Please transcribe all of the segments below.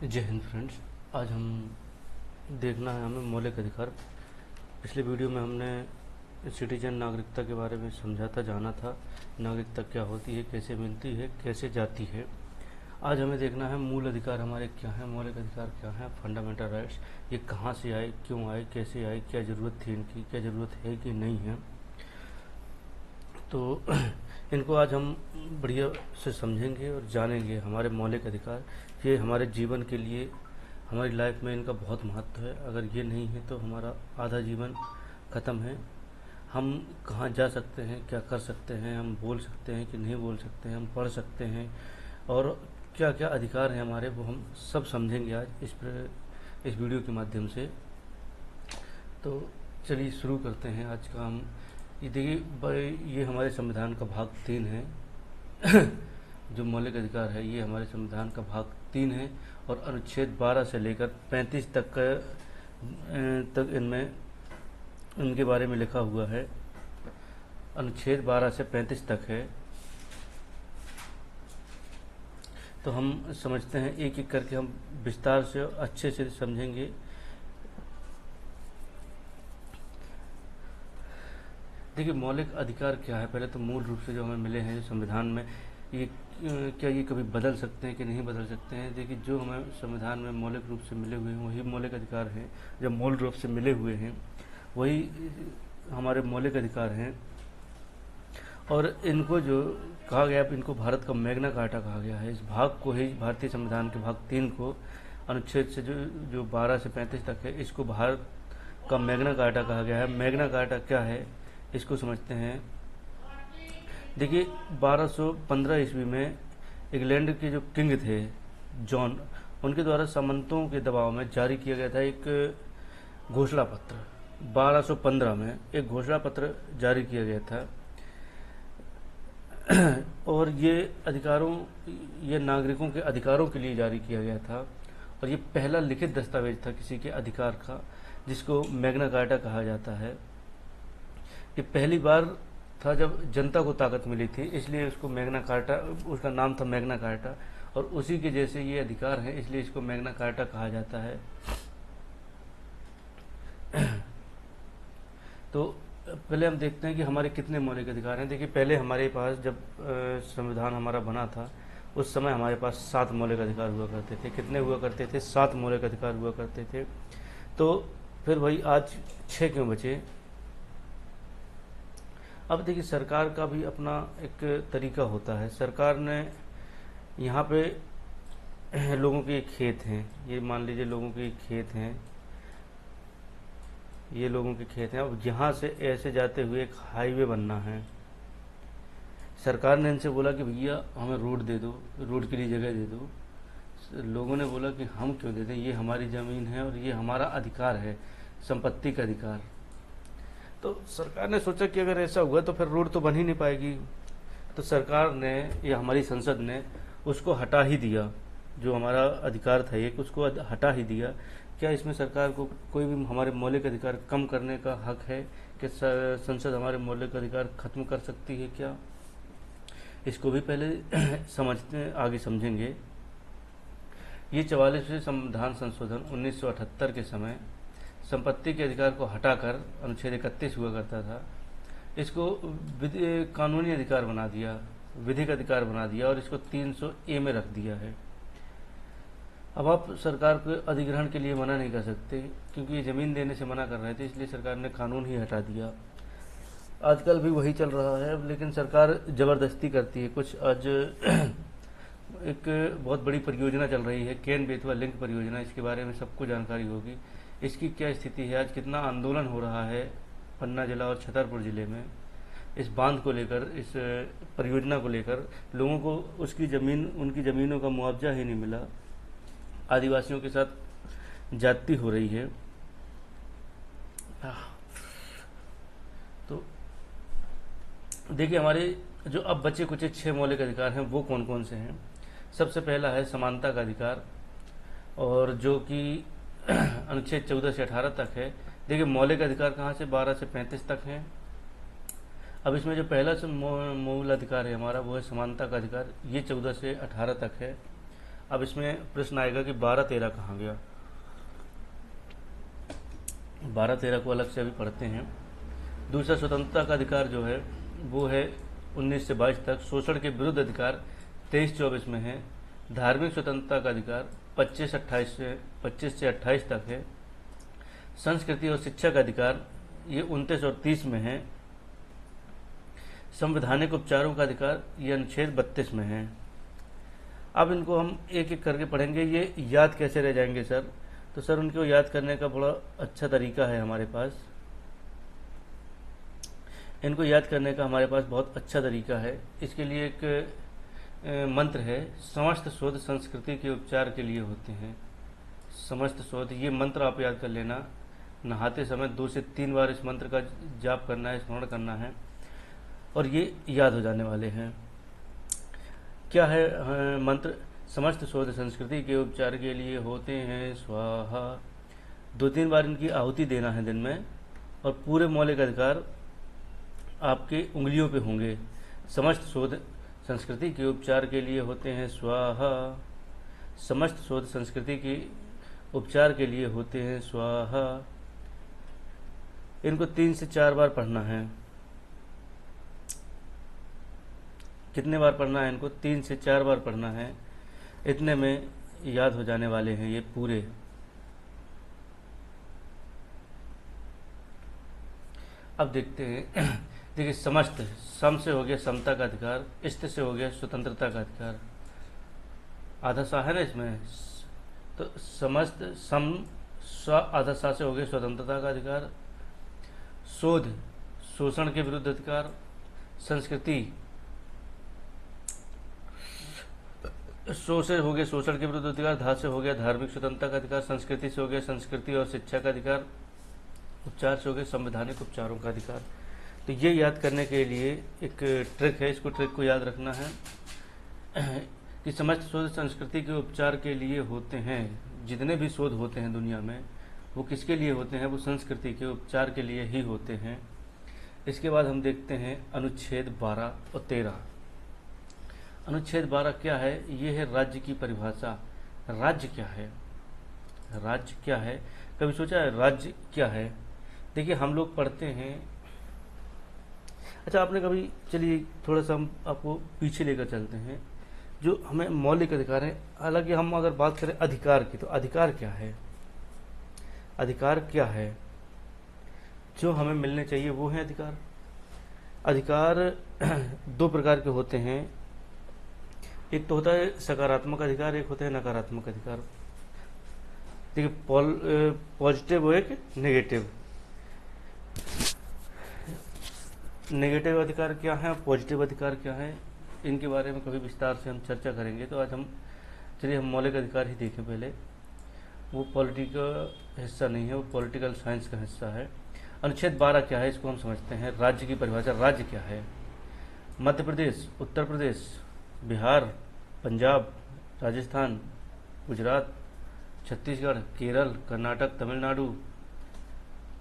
जय हिंद फ्रेंड्स। आज हम देखना है हमें मौलिक अधिकार। पिछले वीडियो में हमने सिटीजन नागरिकता के बारे में समझा था, जाना था नागरिकता क्या होती है, कैसे मिलती है, कैसे जाती है। आज हमें देखना है मूल अधिकार हमारे क्या हैं, मौलिक अधिकार क्या हैं, फंडामेंटल राइट्स ये कहाँ से आए, क्यों आए, कैसे आए, क्या ज़रूरत थी इनकी, क्या ज़रूरत है कि नहीं है। तो इनको आज हम बढ़िया से समझेंगे और जानेंगे। हमारे मौलिक अधिकार ये हमारे जीवन के लिए, हमारी लाइफ में इनका बहुत महत्व है। अगर ये नहीं है तो हमारा आधा जीवन ख़त्म है। हम कहाँ जा सकते हैं, क्या कर सकते हैं, हम बोल सकते हैं कि नहीं बोल सकते हैं, हम पढ़ सकते हैं, और क्या क्या अधिकार हैं हमारे, वो हम सब समझेंगे आज इस वीडियो के माध्यम से। तो चलिए शुरू करते हैं आज का हम। ये देखिए, ये हमारे संविधान का भाग 3 है। जो मौलिक अधिकार है ये हमारे संविधान का भाग 3 है, और अनुच्छेद 12 से लेकर 35 तक इनमें इनके बारे में लिखा हुआ है। अनुच्छेद 12 से 35 तक है। तो हम समझते हैं, एक एक करके हम विस्तार से अच्छे से समझेंगे। देखिए, मौलिक अधिकार क्या है। पहले तो मूल रूप से जो हमें मिले हैं संविधान में, ये क्या ये कभी बदल सकते हैं कि नहीं बदल सकते हैं। देखिए, जो हमें संविधान में मौलिक रूप से मिले हुए हैं वही मौलिक अधिकार हैं। जब मूल रूप से मिले हुए हैं वही हमारे मौलिक अधिकार हैं। और इनको जो कहा गया, इनको भारत का मैग्ना कार्टा कहा गया है। इस भाग को ही, भारतीय संविधान के भाग 3 को, अनुच्छेद से जो 12 से 35 तक है, इसको भारत का मैग्ना कार्टा कहा गया है। मैग्ना कार्टा क्या है इसको समझते हैं। देखिए, 1215 ईस्वी में इंग्लैंड के जो किंग थे जॉन, उनके द्वारा सामंतों के दबाव में जारी किया गया था एक घोषणा पत्र। 1215 में एक घोषणा पत्र जारी किया गया था। और ये नागरिकों के अधिकारों के लिए जारी किया गया था। और ये पहला लिखित दस्तावेज था किसी के अधिकार का, जिसको मैग्ना कार्टा कहा जाता है। ये पहली बार था जब जनता को ताकत मिली थी, इसलिए उसको मैग्ना कार्टा, उसका नाम था मैग्ना कार्टा। और उसी के जैसे ये अधिकार है, इसलिए इसको मैग्ना कार्टा कहा जाता है। तो पहले हम देखते हैं कि हमारे कितने मौलिक अधिकार हैं। देखिए, पहले हमारे पास जब संविधान हमारा बना था, उस समय हमारे पास 7 मौलिक अधिकार हुआ करते थे। कितने हुआ करते थे? 7 मौलिक अधिकार हुआ करते थे। तो फिर भाई आज 6 क्यों बचे? अब देखिए, सरकार का भी अपना एक तरीका होता है। सरकार ने यहाँ पे लोगों के खेत हैं, ये मान लीजिए लोगों के खेत हैं, ये लोगों के खेत हैं। अब यहाँ से ऐसे जाते हुए एक हाईवे बनना है। सरकार ने इनसे बोला कि भैया हमें रोड दे दो, रोड के लिए जगह दे दो। लोगों ने बोला कि हम क्यों दे दें, ये हमारी ज़मीन है और ये हमारा अधिकार है, संपत्ति का अधिकार। तो सरकार ने सोचा कि अगर ऐसा हुआ तो फिर रोड तो बन ही नहीं पाएगी। तो सरकार ने, या हमारी संसद ने, उसको हटा ही दिया। जो हमारा अधिकार था एक, उसको हटा ही दिया। क्या इसमें सरकार को कोई भी हमारे मौलिक अधिकार कम करने का हक है? कि संसद हमारे मौलिक अधिकार खत्म कर सकती है क्या? इसको भी पहले समझते, आगे समझेंगे। ये 44वें संविधान संशोधन 1978 के समय संपत्ति के अधिकार को हटाकर अनुच्छेद 31 हुआ करता था, इसको कानूनी अधिकार बना दिया, विधिक अधिकार बना दिया, और इसको 300A में रख दिया है। अब आप सरकार को अधिग्रहण के लिए मना नहीं कर सकते, क्योंकि ये ज़मीन देने से मना कर रहे थे, इसलिए सरकार ने कानून ही हटा दिया। आजकल भी वही चल रहा है, लेकिन सरकार ज़बरदस्ती करती है कुछ। आज एक बहुत बड़ी परियोजना चल रही है, केन बेतवा लिंक परियोजना। इसके बारे में सबको जानकारी होगी। इसकी क्या स्थिति है, आज कितना आंदोलन हो रहा है पन्ना जिला और छतरपुर ज़िले में इस बांध को लेकर, इस परियोजना को लेकर। लोगों को उसकी ज़मीन, उनकी ज़मीनों का मुआवजा ही नहीं मिला। आदिवासियों के साथ जाति हो रही है। तो देखिए, हमारे जो अब बचे कुछ 6 मौलिक अधिकार हैं वो कौन कौन से हैं। सबसे पहला है समानता का अधिकार, और जो कि अनुच्छेद 14 से 18 तक है। देखिए, मौलिक अधिकार कहाँ से? 12 से 35 तक हैं। अब इसमें जो पहला मूल अधिकार है हमारा, वो है समानता का अधिकार। ये 14 से 18 तक है। अब इसमें प्रश्न आएगा कि 12-13 कहाँ गया। 12-13 को अलग से अभी पढ़ते हैं। दूसरा, स्वतंत्रता का अधिकार जो है वो है 19 से 22 तक। शोषण के विरुद्ध अधिकार 23-24 में है। धार्मिक स्वतंत्रता का अधिकार 25 से 28 तक है। संस्कृति और शिक्षा का अधिकार ये 29 और 30 में है। संवैधानिक उपचारों का अधिकार ये अनुच्छेद 32 में है। अब इनको हम एक एक करके पढ़ेंगे। ये याद कैसे रह जाएंगे सर? तो सर उनको याद करने का बड़ा अच्छा तरीका है हमारे पास। इनको याद करने का हमारे पास बहुत अच्छा तरीका है। इसके लिए एक मंत्र है, समस्त शोध संस्कृति के उपचार के लिए होते हैं। समस्त शोध, ये मंत्र आप याद कर लेना। नहाते समय 2 से 3 बार इस मंत्र का जाप करना है, स्मरण करना है और ये याद हो जाने वाले हैं। क्या है मंत्र? समस्त शोध संस्कृति के उपचार के लिए होते हैं स्वाहा। 2-3 बार इनकी आहुति देना है दिन में और पूरे मौलिक अधिकार आपके उंगलियों पे होंगे। समस्त शोध संस्कृति के उपचार के लिए होते हैं स्वाहा। समस्त शोध संस्कृति के उपचार के लिए होते हैं स्वाहा। इनको 3 से 4 बार पढ़ना है। कितने बार पढ़ना है इनको? 3 से 4 बार पढ़ना है। इतने में याद हो जाने वाले हैं ये पूरे। अब देखते हैं। देखिए, समस्त, सम से हो गया समता का अधिकार, इष्ट से हो गया स्वतंत्रता का अधिकार। आधा सा है ना इसमें, तो समस्त, सम, स, आधा सा से हो गया स्वतंत्रता का अधिकार। शोध, शोषण के विरुद्ध अधिकार। संस्कृति, शो से हो गया शोषण के विरुद्ध अधिकार। धा से हो गया धार्मिक स्वतंत्रता का अधिकार। संस्कृति से हो गया संस्कृति और शिक्षा का अधिकार। उपचार से हो गए संवैधानिक उपचारों का अधिकार। तो ये याद करने के लिए एक ट्रिक है, इसको ट्रिक को याद रखना है कि समस्त शोध संस्कृति के उपचार के लिए होते हैं। जितने भी शोध होते हैं दुनिया में वो किसके लिए होते हैं? वो संस्कृति के उपचार के लिए ही होते हैं। इसके बाद हम देखते हैं अनुच्छेद 12 और 13। अनुच्छेद 12 क्या है? ये है राज्य की परिभाषा। राज्य क्या है? राज्य क्या है? कभी सोचा है राज्य क्या है? देखिए, हम लोग पढ़ते हैं। अच्छा, आपने कभी, चलिए थोड़ा सा हम आपको पीछे लेकर चलते हैं। जो हमें मौलिक अधिकार है, हालांकि हम अगर बात करें अधिकार की, तो अधिकार क्या है? अधिकार क्या है जो हमें मिलने चाहिए? वो है अधिकार। अधिकार 2 प्रकार के होते हैं। एक तो होता है सकारात्मक अधिकार, एक होता है नकारात्मक अधिकार। देखिए, पॉजिटिव और एक नेगेटिव। नेगेटिव अधिकार क्या है, पॉजिटिव अधिकार क्या है, इनके बारे में कभी विस्तार से हम चर्चा करेंगे। तो आज हम मौलिक अधिकार ही देखें पहले। वो पॉलिटी का हिस्सा नहीं है, वो पॉलिटिकल साइंस का हिस्सा है। अनुच्छेद 12 क्या है, इसको हम समझते हैं। राज्य की परिभाषा। राज्य क्या है? मध्य प्रदेश, उत्तर प्रदेश, बिहार, पंजाब, राजस्थान, गुजरात, छत्तीसगढ़, केरल, कर्नाटक, तमिलनाडु,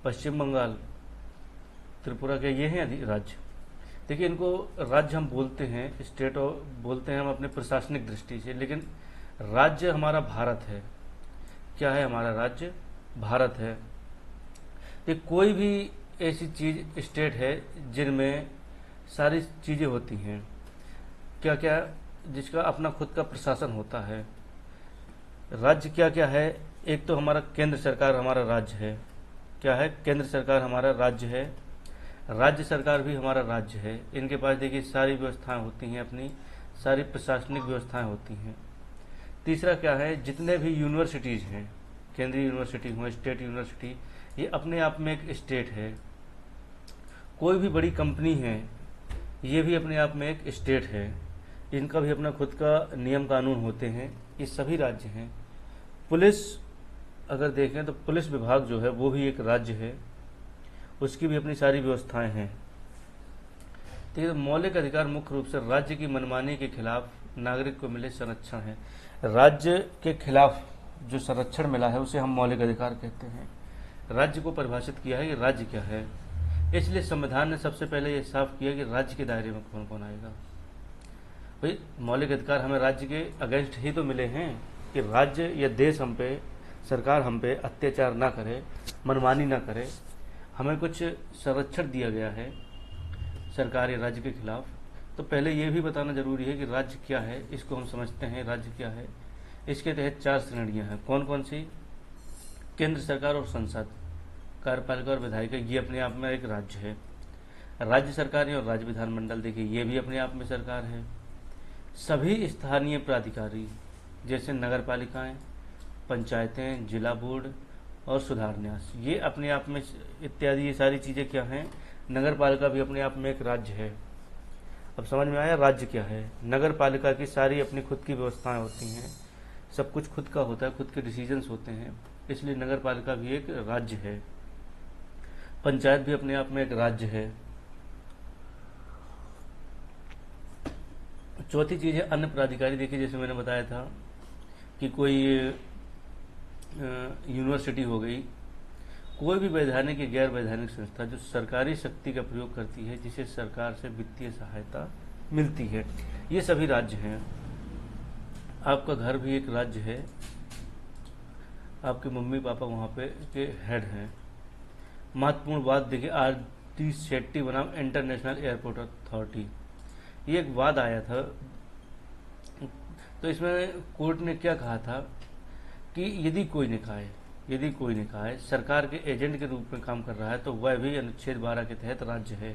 पश्चिम बंगाल, त्रिपुरा के, ये हैं राज्य। देखिए, इनको राज्य हम बोलते हैं, स्टेट बोलते हैं हम अपने प्रशासनिक दृष्टि से, लेकिन राज्य हमारा भारत है। क्या है हमारा राज्य? भारत है। तो कोई भी ऐसी चीज, स्टेट है जिनमें सारी चीजें होती हैं, क्या क्या, जिसका अपना खुद का प्रशासन होता है। राज्य क्या क्या है? एक तो हमारा केंद्र सरकार हमारा राज्य है। क्या है? केंद्र सरकार हमारा राज्य है। राज्य सरकार भी हमारा राज्य है। इनके पास देखिए सारी व्यवस्थाएं होती हैं, अपनी सारी प्रशासनिक व्यवस्थाएं होती हैं। तीसरा क्या है? जितने भी यूनिवर्सिटीज हैं, केंद्रीय यूनिवर्सिटी हो, स्टेट यूनिवर्सिटी, ये अपने आप में एक स्टेट है। कोई भी बड़ी कंपनी है, ये भी अपने आप में एक स्टेट है। इनका भी अपना खुद का नियम कानून होते हैं। ये सभी राज्य हैं। पुलिस अगर देखें तो पुलिस विभाग जो है वो भी एक राज्य है, उसकी भी अपनी सारी व्यवस्थाएं हैं। ठीक है। तो मौलिक अधिकार मुख्य रूप से राज्य की मनमानी के खिलाफ नागरिक को मिले संरक्षण है। राज्य के खिलाफ जो संरक्षण मिला है उसे हम मौलिक अधिकार कहते हैं। राज्य को परिभाषित किया है कि राज्य क्या है। इसलिए संविधान ने सबसे पहले यह साफ किया कि राज्य के दायरे में कौन कौन आएगा। भाई मौलिक अधिकार हमें राज्य के अगेंस्ट ही तो मिले हैं कि राज्य या देश हम पे, सरकार हम पे अत्याचार ना करे, मनमानी ना करे। हमें कुछ संरक्षण दिया गया है सरकार या राज्य के खिलाफ। तो पहले ये भी बताना जरूरी है कि राज्य क्या है, इसको हम समझते हैं राज्य क्या है। इसके तहत 4 श्रेणियां हैं। कौन कौन सी? केंद्र सरकार और संसद, कार्यपालिका और विधायिका, ये अपने आप में एक राज्य है। राज्य सरकारें और राज्य विधानमंडल, देखिए ये भी अपने आप में सरकार है। सभी स्थानीय प्राधिकारी जैसे नगर पालिकाएं, पंचायतें, जिला बोर्ड और सुधार न्यास, ये अपने आप में इत्यादि ये सारी चीज़ें क्या हैं? नगर पालिका भी अपने आप में एक राज्य है। अब समझ में आया राज्य क्या है? नगर पालिका की सारी अपनी खुद की व्यवस्थाएं होती हैं, सब कुछ खुद का होता है, खुद के डिसीजंस होते हैं, इसलिए नगर पालिका भी एक राज्य है। पंचायत भी अपने आप में एक राज्य है। चौथी चीज़ है अन्य प्राधिकारी। देखिए जैसे मैंने बताया था कि कोई यूनिवर्सिटी हो गई, कोई भी वैधानिक या गैर वैधानिक संस्था जो सरकारी शक्ति का प्रयोग करती है, जिसे सरकार से वित्तीय सहायता मिलती है, ये सभी राज्य हैं। आपका घर भी एक राज्य है, आपके मम्मी पापा वहाँ पे के हेड हैं। महत्वपूर्ण बात देखिए, आर.डी. शेट्टी बनाम इंटरनेशनल एयरपोर्ट अथॉरिटी, ये एक वाद आया था। तो इसमें कोर्ट ने क्या कहा था कि यदि कोई निकाय सरकार के एजेंट के रूप में काम कर रहा है तो वह भी अनुच्छेद 12 के तहत राज्य है।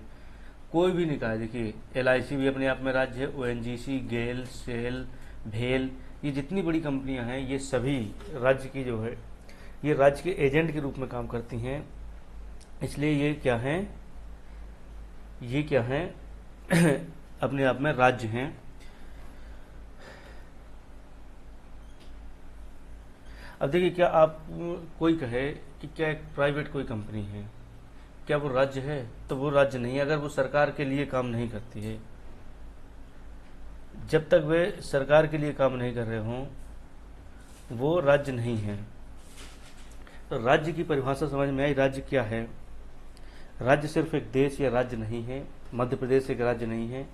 कोई भी निकाय, देखिए LIC भी अपने आप में राज्य है, ONGC, गेल, सेल, भेल, ये जितनी बड़ी कंपनियां हैं ये सभी राज्य की जो है, ये राज्य के एजेंट के रूप में काम करती हैं। इसलिए ये क्या हैं अपने आप में राज्य हैं। अब देखिए, क्या आप कोई कहे कि क्या एक प्राइवेट कोई कंपनी है, क्या वो राज्य है? तो वो राज्य नहीं है अगर वो सरकार के लिए काम नहीं करती है। जब तक वे सरकार के लिए काम नहीं कर रहे हों वो राज्य नहीं है। तो राज्य की परिभाषा समझ में आई, राज्य क्या है? राज्य सिर्फ एक देश या राज्य नहीं है। मध्य प्रदेश एक राज्य नहीं है।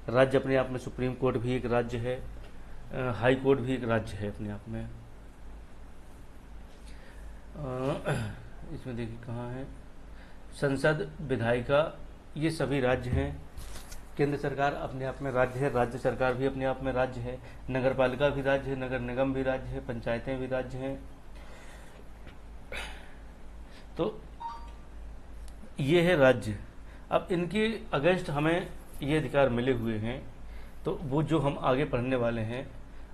राज्य अपने आप में सुप्रीम कोर्ट भी एक राज्य है, हाई कोर्ट भी एक राज्य है अपने आप में। इसमें देखिए कहाँ है, संसद, विधायिका, ये सभी राज्य हैं। केंद्र सरकार अपने आप में राज्य है, राज्य सरकार भी अपने आप में राज्य है, नगर पालिका भी राज्य है, नगर निगम भी राज्य है, पंचायतें भी राज्य हैं। तो ये है राज्य। अब इनके अगेंस्ट हमें ये अधिकार मिले हुए हैं, तो वो जो हम आगे पढ़ने वाले हैं।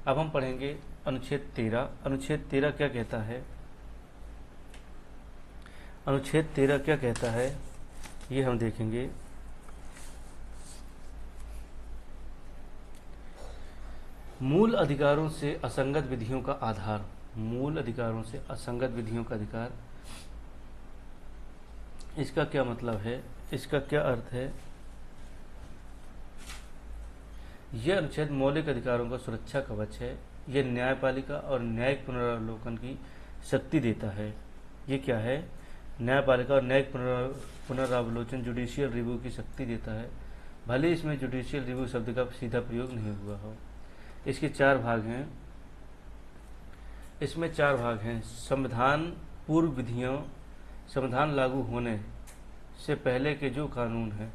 अब हम पढ़ेंगे अनुच्छेद 13। अनुच्छेद 13 क्या कहता है? अनुच्छेद 13 क्या कहता है ये हम देखेंगे। मूल अधिकारों से असंगत विधियों का आधार, मूल अधिकारों से असंगत विधियों का अधिकार, इसका क्या मतलब है, इसका क्या अर्थ है? यह अनुच्छेद मौलिक अधिकारों का सुरक्षा कवच है। यह न्यायपालिका और न्यायिक पुनरावलोकन की शक्ति देता है। ये क्या है? न्यायपालिका और न्यायिक पुनरावलोकन, जुडिशियल रिव्यू की शक्ति देता है, भले इसमें जुडिशियल रिव्यू शब्द का सीधा प्रयोग नहीं हुआ हो। इसके 4 भाग हैं। इसमें 4 भाग हैं। संविधान पूर्व विधियों, संविधान लागू होने से पहले के जो कानून हैं,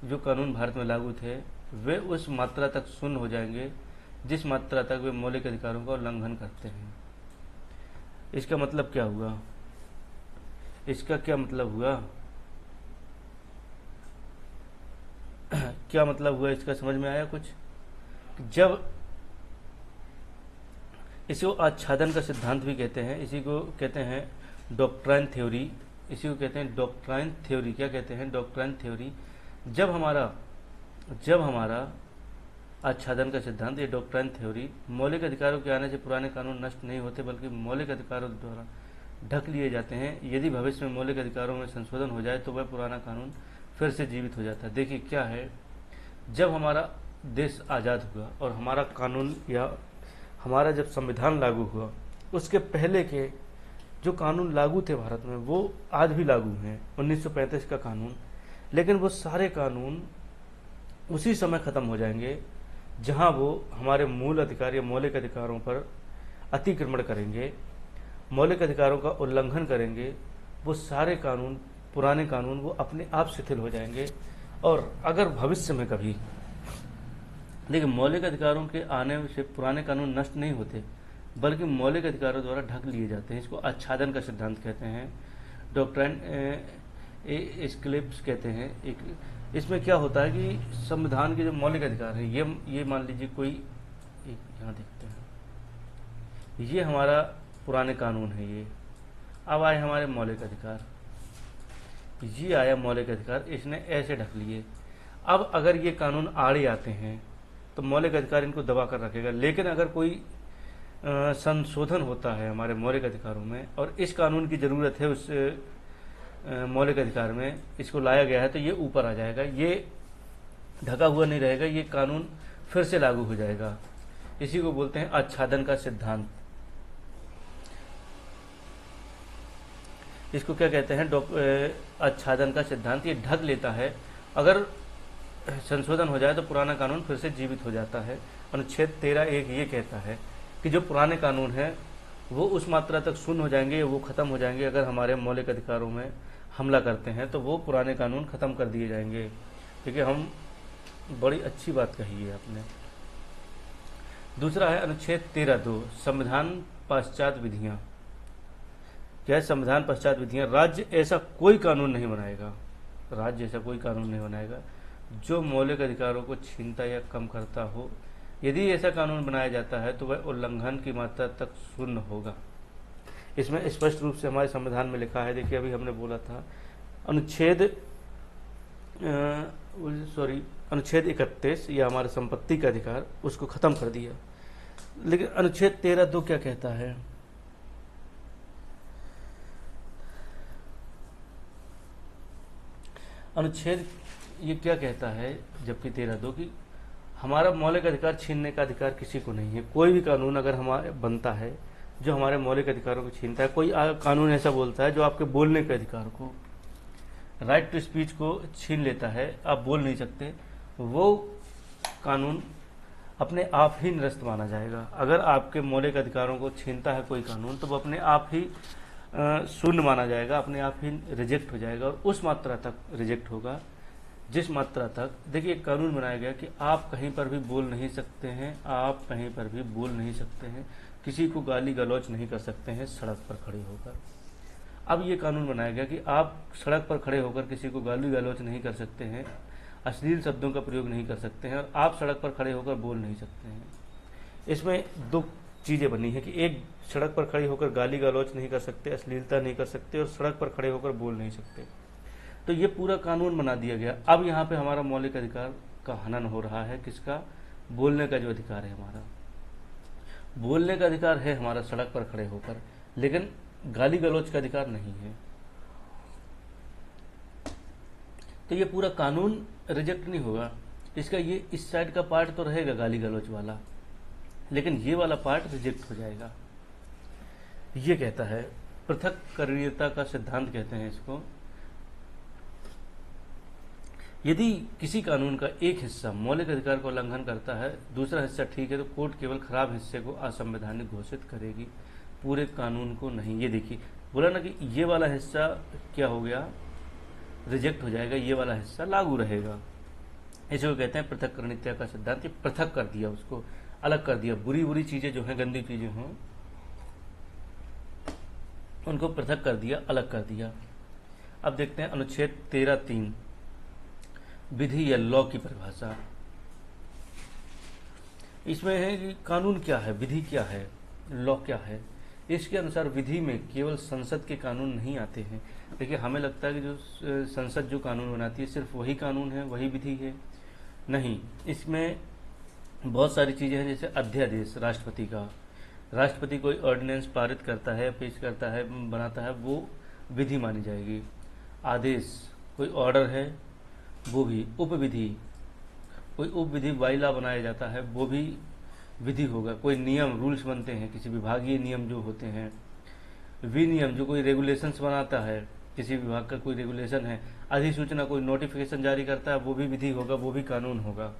जो कानून भारत में लागू थे, वे उस मात्रा तक शून्य हो जाएंगे जिस मात्रा तक वे मौलिक अधिकारों का उल्लंघन करते हैं। इसका मतलब क्या हुआ? इसका क्या मतलब हुआ? क्या मतलब हुआ इसका, समझ में आया कुछ? जब इसी को आच्छादन का सिद्धांत भी कहते हैं, इसी को कहते हैं डॉक्ट्राइन थ्योरी, इसी को कहते हैं डॉक्ट्राइन थ्योरी। क्या कहते हैं? Doctrine theory. जब हमारा आच्छादन का सिद्धांत, ये डॉक्ट्राइन थ्योरी, मौलिक अधिकारों के आने से पुराने कानून नष्ट नहीं होते बल्कि मौलिक अधिकारों द्वारा ढक लिए जाते हैं। यदि भविष्य में मौलिक अधिकारों में संशोधन हो जाए तो वह पुराना कानून फिर से जीवित हो जाता है। देखिए क्या है, जब हमारा देश आज़ाद हुआ और हमारा कानून या हमारा जब संविधान लागू हुआ, उसके पहले के जो कानून लागू थे भारत में वो आज भी लागू हैं, 1935 का कानून। लेकिन वो सारे कानून उसी समय ख़त्म हो जाएंगे जहां वो हमारे मूल अधिकार या मौलिक अधिकारों पर अतिक्रमण करेंगे, मौलिक अधिकारों का उल्लंघन करेंगे, वो सारे कानून, पुराने कानून, वो अपने आप शिथिल हो जाएंगे। और अगर भविष्य में कभी, देखिए, मौलिक अधिकारों के आने से पुराने कानून नष्ट नहीं होते, बल्कि मौलिक अधिकारों द्वारा ढक लिए जाते हैं। इसको आच्छादन का सिद्धांत कहते हैं, डॉक्ट्राइन एस्क्लिप्स कहते हैं। एक इसमें क्या होता है कि संविधान के जो मौलिक अधिकार है, ये मान लीजिए कोई, एक यहाँ देखते हैं, ये हमारा पुराने कानून है। ये अब आए हमारे मौलिक अधिकार, ये आया मौलिक अधिकार, इसने ऐसे ढक लिए। अब अगर ये कानून आड़े आते हैं तो मौलिक अधिकार इनको दबा कर रखेगा। लेकिन अगर कोई संशोधन होता है हमारे मौलिक अधिकारों में और इस कानून की ज़रूरत है उस मौलिक अधिकार में, इसको लाया गया है, तो ये ऊपर आ जाएगा, ये ढका हुआ नहीं रहेगा, ये कानून फिर से लागू हो जाएगा। इसी को बोलते हैं आच्छादन का सिद्धांत। इसको क्या कहते हैं? आच्छादन का सिद्धांत। ये ढक लेता है, अगर संशोधन हो जाए तो पुराना कानून फिर से जीवित हो जाता है। अनुच्छेद 13(1) ये कहता है कि जो पुराने कानून हैं वो उस मात्रा तक शून्य हो जाएंगे, वो खत्म हो जाएंगे। अगर हमारे मौलिक अधिकारों में हमला करते हैं तो वो पुराने कानून खत्म कर दिए जाएंगे। ठीक है, हम, बड़ी अच्छी बात कही है आपने। दूसरा है अनुच्छेद 13(2) संविधान पश्चात विधियां। क्या है संविधान पश्चात विधियां? राज्य ऐसा कोई कानून नहीं बनाएगा, राज्य ऐसा कोई कानून नहीं बनाएगा जो मौलिक अधिकारों को छीनता या कम करता हो। यदि ऐसा कानून बनाया जाता है तो वह उल्लंघन की मात्रा तक शून्य होगा। इसमें स्पष्ट रूप से हमारे संविधान में लिखा है। देखिए, अभी हमने बोला था अनुच्छेद 31, या हमारे संपत्ति का अधिकार, उसको खत्म कर दिया। लेकिन अनुच्छेद 13(2) क्या कहता है? अनुच्छेद ये क्या कहता है? जबकि 13(2) की हमारा मौलिक अधिकार छीनने का अधिकार किसी को नहीं है। कोई भी कानून अगर हमारे बनता है जो हमारे मौलिक अधिकारों को छीनता है, कोई कानून ऐसा बोलता है जो आपके बोलने के अधिकार को, राइट टू स्पीच को छीन लेता है, आप बोल नहीं सकते, वो कानून अपने आप ही निरस्त माना जाएगा। अगर आपके मौलिक अधिकारों को छीनता है कोई कानून, तो वो अपने आप ही शून्य माना जाएगा, अपने आप ही रिजेक्ट हो जाएगा। और उस मात्रा तक रिजेक्ट होगा जिस मात्रा तक, देखिए, एक कानून बनाया गया कि आप कहीं पर भी बोल नहीं सकते हैं, आप कहीं पर भी बोल नहीं सकते हैं, किसी को गाली गलौच नहीं कर सकते हैं सड़क पर खड़े होकर। अब ये कानून बनाया गया कि आप सड़क पर खड़े होकर किसी को गाली गलौच नहीं कर सकते हैं, अश्लील शब्दों का प्रयोग नहीं कर सकते हैं, और आप सड़क पर खड़े होकर बोल नहीं सकते हैं। इसमें दो चीज़ें बनी है कि एक, सड़क पर खड़े होकर गाली गलौच नहीं कर सकते, अश्लीलता नहीं कर सकते, और सड़क पर खड़े होकर बोल नहीं सकते। तो ये पूरा कानून बना दिया गया। अब यहाँ पे हमारा मौलिक अधिकार का हनन हो रहा है। किसका? बोलने का जो अधिकार है हमारा, बोलने का अधिकार है हमारा सड़क पर खड़े होकर, लेकिन गाली गलौच का अधिकार नहीं है। तो ये पूरा कानून रिजेक्ट नहीं होगा। इसका ये इस साइड का पार्ट तो रहेगा गाली गलौच वाला, लेकिन ये वाला पार्ट रिजेक्ट हो जाएगा। ये कहता है पृथक्करणीयता का सिद्धांत कहते हैं इसको। यदि किसी कानून का एक हिस्सा मौलिक अधिकार का उल्लंघन करता है, दूसरा हिस्सा ठीक है, तो कोर्ट केवल खराब हिस्से को असंवैधानिक घोषित करेगी, पूरे कानून को नहीं। ये देखिए, बोला ना कि ये वाला हिस्सा क्या हो गया? रिजेक्ट हो जाएगा, ये वाला हिस्सा लागू रहेगा। इसे कहते हैं पृथक्करणीयता का सिद्धांत। ये पृथक कर दिया, उसको अलग कर दिया। बुरी बुरी चीजें जो हैं, गंदी चीजें हों, उनको पृथक कर दिया, अलग कर दिया। अब देखते हैं अनुच्छेद 13(3) विधि या लॉ की परिभाषा। इसमें है कि कानून क्या है, विधि क्या है, लॉ क्या है। इसके अनुसार विधि में केवल संसद के कानून नहीं आते हैं। देखिए, हमें लगता है कि जो संसद जो कानून बनाती है सिर्फ वही कानून है, वही विधि है। नहीं, इसमें बहुत सारी चीजें हैं। जैसे अध्यादेश, राष्ट्रपति का, राष्ट्रपति कोई ऑर्डिनेंस पारित करता है, पेश करता है, बनाता है, वो विधि मानी जाएगी। आदेश, कोई ऑर्डर है, वो भी। उपविधि, कोई उपविधि बाइला बनाया जाता है, वो भी विधि होगा। कोई नियम, रूल्स बनते हैं, किसी विभागीय नियम जो होते हैं, विनियम, जो कोई रेगुलेशंस बनाता है, किसी विभाग का कोई रेगुलेशन है, अधिसूचना, कोई नोटिफिकेशन जारी करता है, वो भी विधि होगा, वो भी कानून होगा।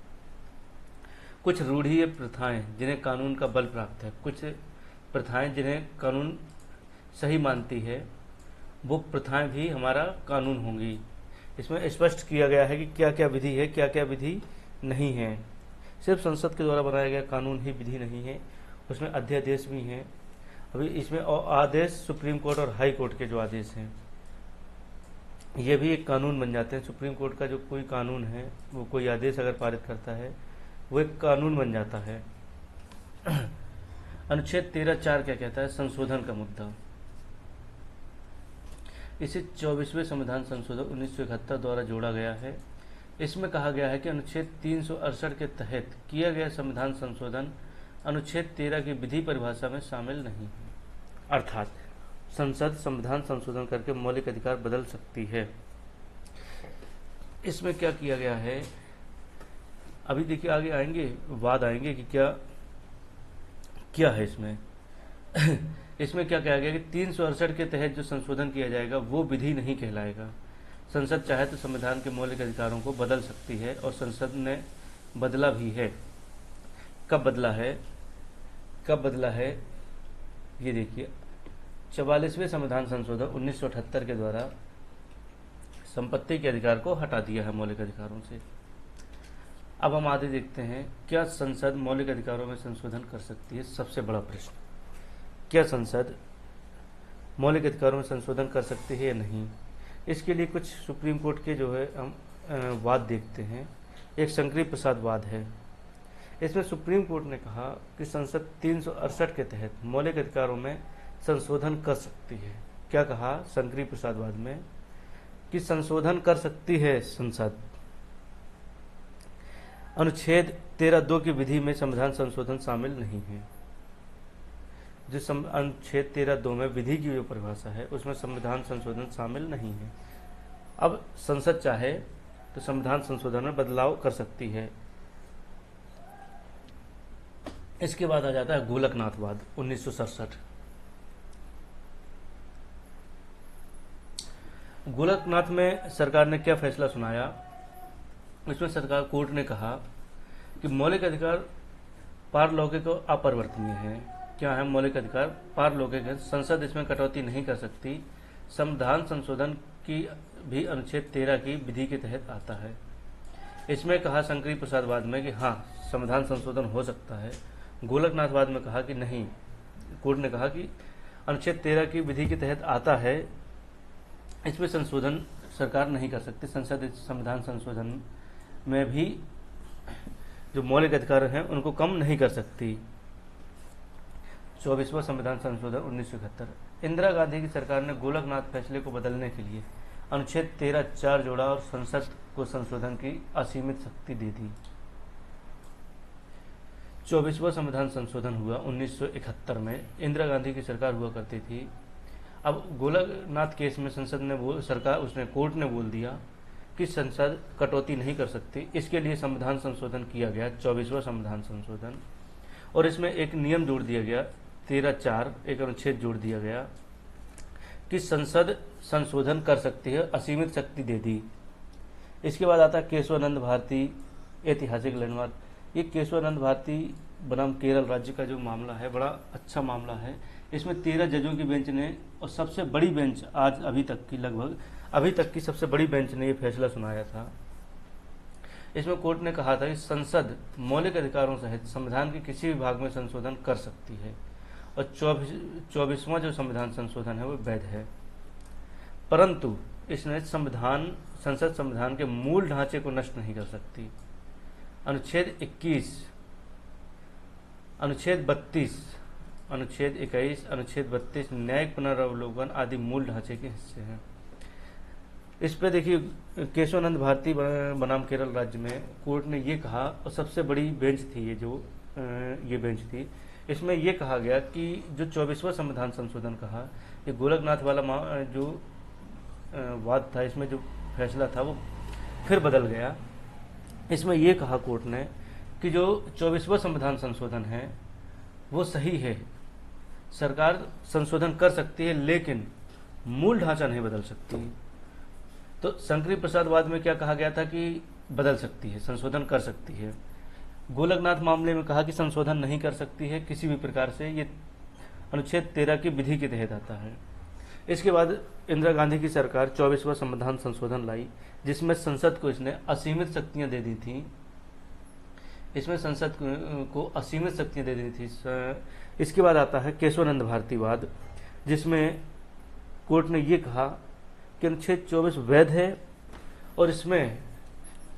कुछ रूढ़ीय प्रथाएं जिन्हें कानून का बल प्राप्त है, कुछ प्रथाएं जिन्हें कानून सही मानती है, वो प्रथाएं भी हमारा कानून होंगी। इसमें स्पष्ट किया गया है कि क्या क्या विधि है, क्या क्या विधि नहीं है। सिर्फ संसद के द्वारा बनाया गया कानून ही विधि नहीं है, उसमें अध्यादेश भी हैं। अभी इसमें आदेश सुप्रीम कोर्ट और हाई कोर्ट के जो आदेश हैं ये भी एक कानून बन जाते हैं। सुप्रीम कोर्ट का जो कोई कानून है, वो कोई आदेश अगर पारित करता है वो एक कानून बन जाता है। अनुच्छेद 13(4) क्या कहता है? संशोधन का मुद्दा। इसे 24वें संविधान संशोधन 1971 द्वारा जोड़ा गया है। इसमें कहा गया है कि अनुच्छेद 368 के तहत किया गया संविधान संशोधन अनुच्छेद 13 की विधि परिभाषा में शामिल नहीं है। अर्थात संसद संविधान संशोधन करके मौलिक अधिकार बदल सकती है। इसमें क्या किया गया है, अभी देखिए आगे आएंगे, वाद आएंगे कि क्या क्या है इसमें। इसमें क्या कहा गया कि 368 के तहत जो संशोधन किया जाएगा वो विधि नहीं कहलाएगा। संसद चाहे तो संविधान के मौलिक अधिकारों को बदल सकती है और संसद ने बदला भी है। कब बदला है, कब बदला है, ये देखिए 44वें संविधान संशोधन 1978 के द्वारा संपत्ति के अधिकार को हटा दिया है मौलिक अधिकारों से। अब हम आगे देखते हैं, क्या संसद मौलिक अधिकारों में संशोधन कर सकती है? सबसे बड़ा प्रश्न, क्या संसद मौलिक अधिकारों में संशोधन कर सकती है या नहीं? इसके लिए कुछ सुप्रीम कोर्ट के जो है हम वाद देखते हैं। एक शंकरी प्रसाद वाद है। इसमें सुप्रीम कोर्ट ने कहा कि संसद 368 के तहत मौलिक अधिकारों में संशोधन कर सकती है। क्या कहा शंकरी प्रसाद वाद में? कि संशोधन कर सकती है संसद। अनुच्छेद 13(2) की विधि में संविधान संशोधन शामिल नहीं है। जो अनुच्छेद 13(2) में विधि की जो परिभाषा है उसमें संविधान संशोधन शामिल नहीं है। अब संसद चाहे तो संविधान संशोधन में बदलाव कर सकती है। इसके बाद आ जाता है गोलकनाथवाद 1967। गोलकनाथ में सरकार ने क्या फैसला सुनाया? इसमें सरकार कोर्ट ने कहा कि मौलिक अधिकार पारलौकिक और अपरिवर्तनीय है। क्या है मौलिक अधिकार? पारलौकिक है, संसद इसमें कटौती नहीं कर सकती। संविधान संशोधन की भी अनुच्छेद 13 की विधि के तहत आता है। इसमें कहा शंकरी प्रसादवाद में कि हाँ संविधान संशोधन हो सकता है। गोलकनाथवाद में कहा कि नहीं, कोर्ट ने कहा कि अनुच्छेद 13 की विधि के तहत आता है, इसमें संशोधन सरकार नहीं कर सकती। संसद इस संविधान संशोधन में भी जो मौलिक अधिकार हैं उनको कम नहीं कर सकती। 24वां संविधान संशोधन 1971। इंदिरा गांधी की सरकार ने गोलकनाथ फैसले को बदलने के लिए अनुच्छेद 13(4) जोड़ा और संसद को संशोधन की असीमित शक्ति दे दी। 24वां संविधान संशोधन हुआ 1971 में। इंदिरा गांधी की सरकार हुआ करती थी। अब गोलकनाथ केस में संसद ने कोर्ट ने बोल दिया कि संसद कटौती नहीं कर सकती। इसके लिए संविधान संशोधन किया गया 24वां संविधान संशोधन, और इसमें एक नियम जोड़ दिया गया 13(4), एक अनुच्छेद जोड़ दिया गया कि संसद संशोधन कर सकती है, असीमित शक्ति दे दी। इसके बाद आता है केशवानंद भारती ऐतिहासिक लैंडमार्क। ये केशवानंद भारती बनाम केरल राज्य का जो मामला है बड़ा अच्छा मामला है। इसमें 13 जजों की बेंच ने, और सबसे बड़ी बेंच आज अभी तक की सबसे बड़ी बेंच ने ये फैसला सुनाया था। इसमें कोर्ट ने कहा था कि संसद मौलिक अधिकारों सहित संविधान के किसी भी भाग में संशोधन कर सकती है और 24वां जो संविधान संशोधन है वो वैध है, परंतु इसने संसद संविधान के मूल ढांचे को नष्ट नहीं कर सकती। अनुच्छेद 21, अनुच्छेद 32, अनुच्छेद 21, अनुच्छेद 32 न्यायिक पुनरावलोकन आदि मूल ढांचे के हिस्से हैं। इस पे देखिए केशवानंद भारती बनाम केरल राज्य में कोर्ट ने ये कहा, और सबसे बड़ी बेंच थी ये बेंच थी। इसमें ये कहा गया कि जो 24वां संविधान संशोधन कहा, ये गोलकनाथ वाला जो वाद था, इसमें जो फैसला था वो फिर बदल गया। इसमें ये कहा कोर्ट ने कि जो 24वां संविधान संशोधन है वो सही है, सरकार संशोधन कर सकती है लेकिन मूल ढांचा नहीं बदल सकती। तो शंकरी प्रसाद वाद में क्या कहा गया था कि बदल सकती है, संशोधन कर सकती है। गोलकनाथ मामले में कहा कि संशोधन नहीं कर सकती है किसी भी प्रकार से, ये अनुच्छेद 13 की विधि के तहत आता है। इसके बाद इंदिरा गांधी की सरकार 24वां संविधान संशोधन लाई, जिसमें संसद को इसने असीमित शक्तियां दे दी थी। इसमें संसद को असीमित शक्तियां दे दी थी। इसके बाद आता है केशवानंद भारतीवाद, जिसमें कोर्ट ने ये कहा कि अनुच्छेद 24 वैध है और इसमें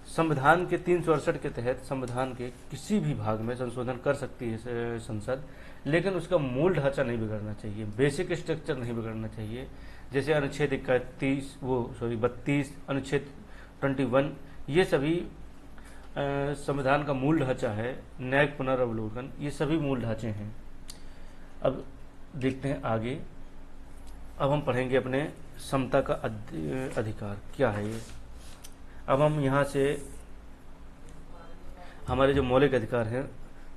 संविधान के 368 के तहत संविधान के किसी भी भाग में संशोधन कर सकती है संसद, लेकिन उसका मूल ढांचा नहीं बिगड़ना चाहिए, बेसिक स्ट्रक्चर नहीं बिगड़ना चाहिए। जैसे अनुच्छेद 32, अनुच्छेद 21, ये सभी संविधान का मूल ढांचा है। न्यायिक पुनर्वलोकन, ये सभी मूल ढांचे हैं। अब देखते हैं आगे। अब हम पढ़ेंगे अपने समता का अधिकार क्या है ये। अब हम यहाँ से हमारे जो मौलिक अधिकार हैं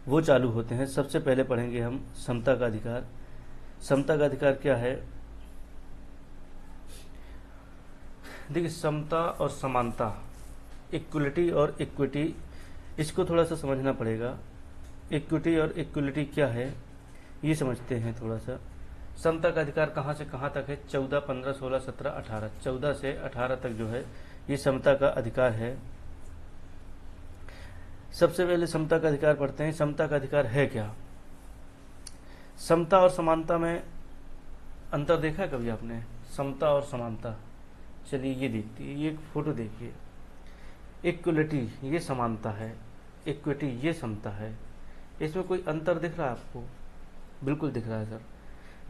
वो चालू होते हैं। सबसे पहले पढ़ेंगे हम समता का अधिकार। समता का अधिकार क्या है? देखिए, समता और समानता, इक्वलिटी और इक्विटी, इसको थोड़ा सा समझना पड़ेगा। इक्विटी और इक्वलिटी क्या है ये समझते हैं थोड़ा सा। समता का अधिकार कहाँ से कहाँ तक है? 14, 15, 16, 17, 18, 14 से 18 तक जो है ये समता का अधिकार है। सबसे पहले समता का अधिकार पढ़ते हैं। समता का अधिकार है क्या? समता और समानता में अंतर देखा है कभी आपने? समता और समानता, चलिए ये देखते हैं। ये एक फोटो देखिए। इक्वलिटी ये समानता है, इक्विटी ये समता है। इसमें कोई अंतर दिख रहा है आपको? बिल्कुल दिख रहा है सर।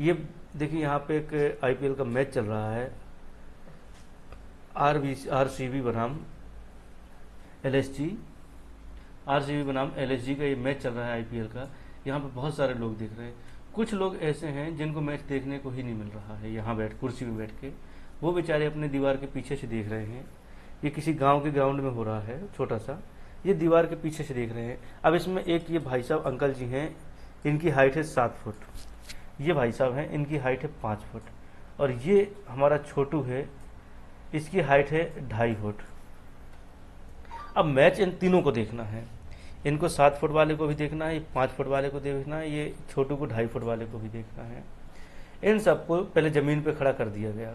ये देखिए, यहाँ पे एक आईपीएल का मैच चल रहा है, आरसीबी बनाम एलएसजी का ये मैच चल रहा है आईपीएल का। यहाँ पे बहुत सारे लोग देख रहे हैं। कुछ लोग ऐसे हैं जिनको मैच देखने को ही नहीं मिल रहा है, यहाँ कुर्सी में बैठ के वो बेचारे अपने दीवार के पीछे से देख रहे हैं। ये किसी गांव के ग्राउंड में हो रहा है छोटा सा, ये दीवार के पीछे से देख रहे हैं। अब इसमें एक ये भाई साहब अंकल जी हैं, इनकी हाइट है 7 फुट। ये भाई साहब हैं, इनकी हाइट है 5 फुट। और ये हमारा छोटू है, इसकी हाइट है 2.5 फुट। अब मैच इन तीनों को देखना है। इनको 7 फुट वाले को भी देखना है, 5 फुट वाले को देखना है, ये छोटू को 2.5 फुट वाले को भी देखना है। इन सबको पहले ज़मीन पे खड़ा कर दिया गया।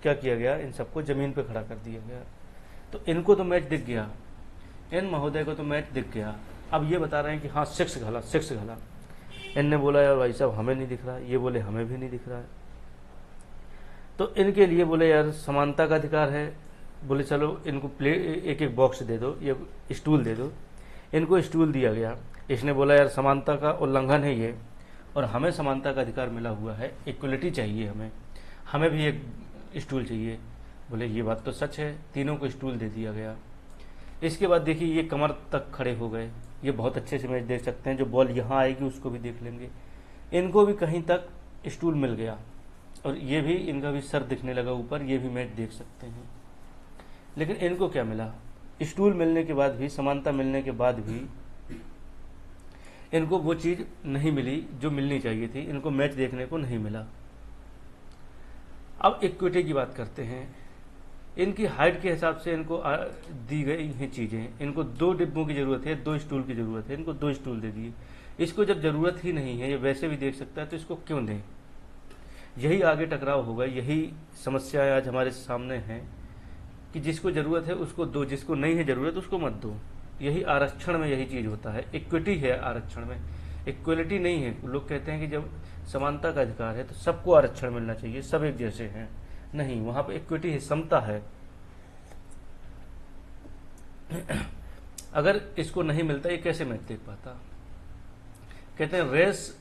क्या किया गया? इन सबको ज़मीन पे खड़ा कर दिया गया। तो इनको तो मैच दिख गया, इन महोदय को तो मैच दिख गया। अब ये बता रहे हैं कि हाँ 6 घला। इनने बोला यार भाई साहब हमें नहीं दिख रहा, ये बोले हमें भी नहीं दिख रहा है। तो इनके लिए बोले यार समानता का अधिकार है, बोले चलो इनको एक एक बॉक्स दे दो, ये स्टूल दे दो। इनको स्टूल दिया गया। इसने बोला यार समानता का उल्लंघन है ये, और हमें समानता का अधिकार मिला हुआ है, इक्वलिटी चाहिए हमें भी एक स्टूल चाहिए। बोले ये बात तो सच है, तीनों को स्टूल दे दिया गया। इसके बाद देखिए ये कमर तक खड़े हो गए। ये बहुत अच्छे से मैच देख सकते हैं, जो बॉल यहाँ आएगी उसको भी देख लेंगे। इनको भी कहीं तक स्टूल मिल गया, और ये भी, इनका भी सर दिखने लगा ऊपर, ये भी मैच देख सकते हैं। लेकिन इनको क्या मिला? स्टूल मिलने के बाद भी, समानता मिलने के बाद भी इनको वो चीज़ नहीं मिली जो मिलनी चाहिए थी। इनको मैच देखने को नहीं मिला। अब इक्विटी की बात करते हैं। इनकी हाइट के हिसाब से इनको दी गई हैं चीज़ें। इनको 2 डिब्बों की ज़रूरत है, 2 स्टूल की ज़रूरत है, इनको 2 स्टूल दे दिए। इसको जब ज़रूरत ही नहीं है, ये वैसे भी देख सकता है, तो इसको क्यों दें? यही आगे टकराव होगा। यही समस्या आज हमारे सामने है कि जिसको ज़रूरत है उसको दो, जिसको नहीं है ज़रूरत उसको मत दो। यही आरक्षण में यही चीज़ होता है। इक्विटी है आरक्षण में, इक्वलिटी नहीं है। लोग कहते हैं कि जब समानता का अधिकार है तो सबको आरक्षण मिलना चाहिए, सब एक जैसे हैं। नहीं, वहां पे इक्विटी है, समता है। अगर इसको नहीं मिलता, ये कैसे मैच देख पाता? कहते हैं रेस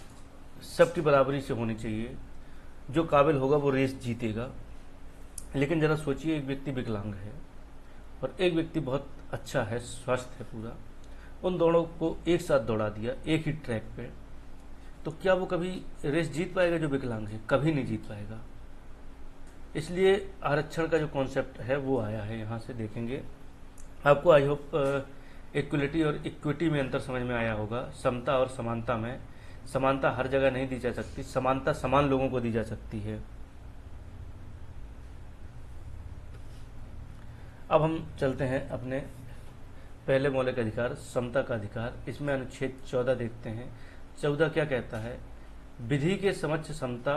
सबकी बराबरी से होनी चाहिए, जो काबिल होगा वो रेस जीतेगा। लेकिन जरा सोचिए, एक व्यक्ति विकलांग है और एक व्यक्ति बहुत अच्छा है, स्वस्थ है पूरा, उन दोनों को एक साथ दौड़ा दिया एक ही ट्रैक पे, तो क्या वो कभी रेस जीत पाएगा? जो विकलांग है कभी नहीं जीत पाएगा। इसलिए आरक्षण का जो कॉन्सेप्ट है वो आया है। यहाँ से देखेंगे आपको, आई होप इक्वलिटी और इक्विटी में अंतर समझ में आया होगा। समता और समानता में, समानता हर जगह नहीं दी जा सकती, समानता समान लोगों को दी जा सकती है। अब हम चलते हैं अपने पहले मौलिक अधिकार समता का अधिकार, इसमें अनुच्छेद 14 देखते हैं। 14 क्या कहता है? विधि के समक्ष समता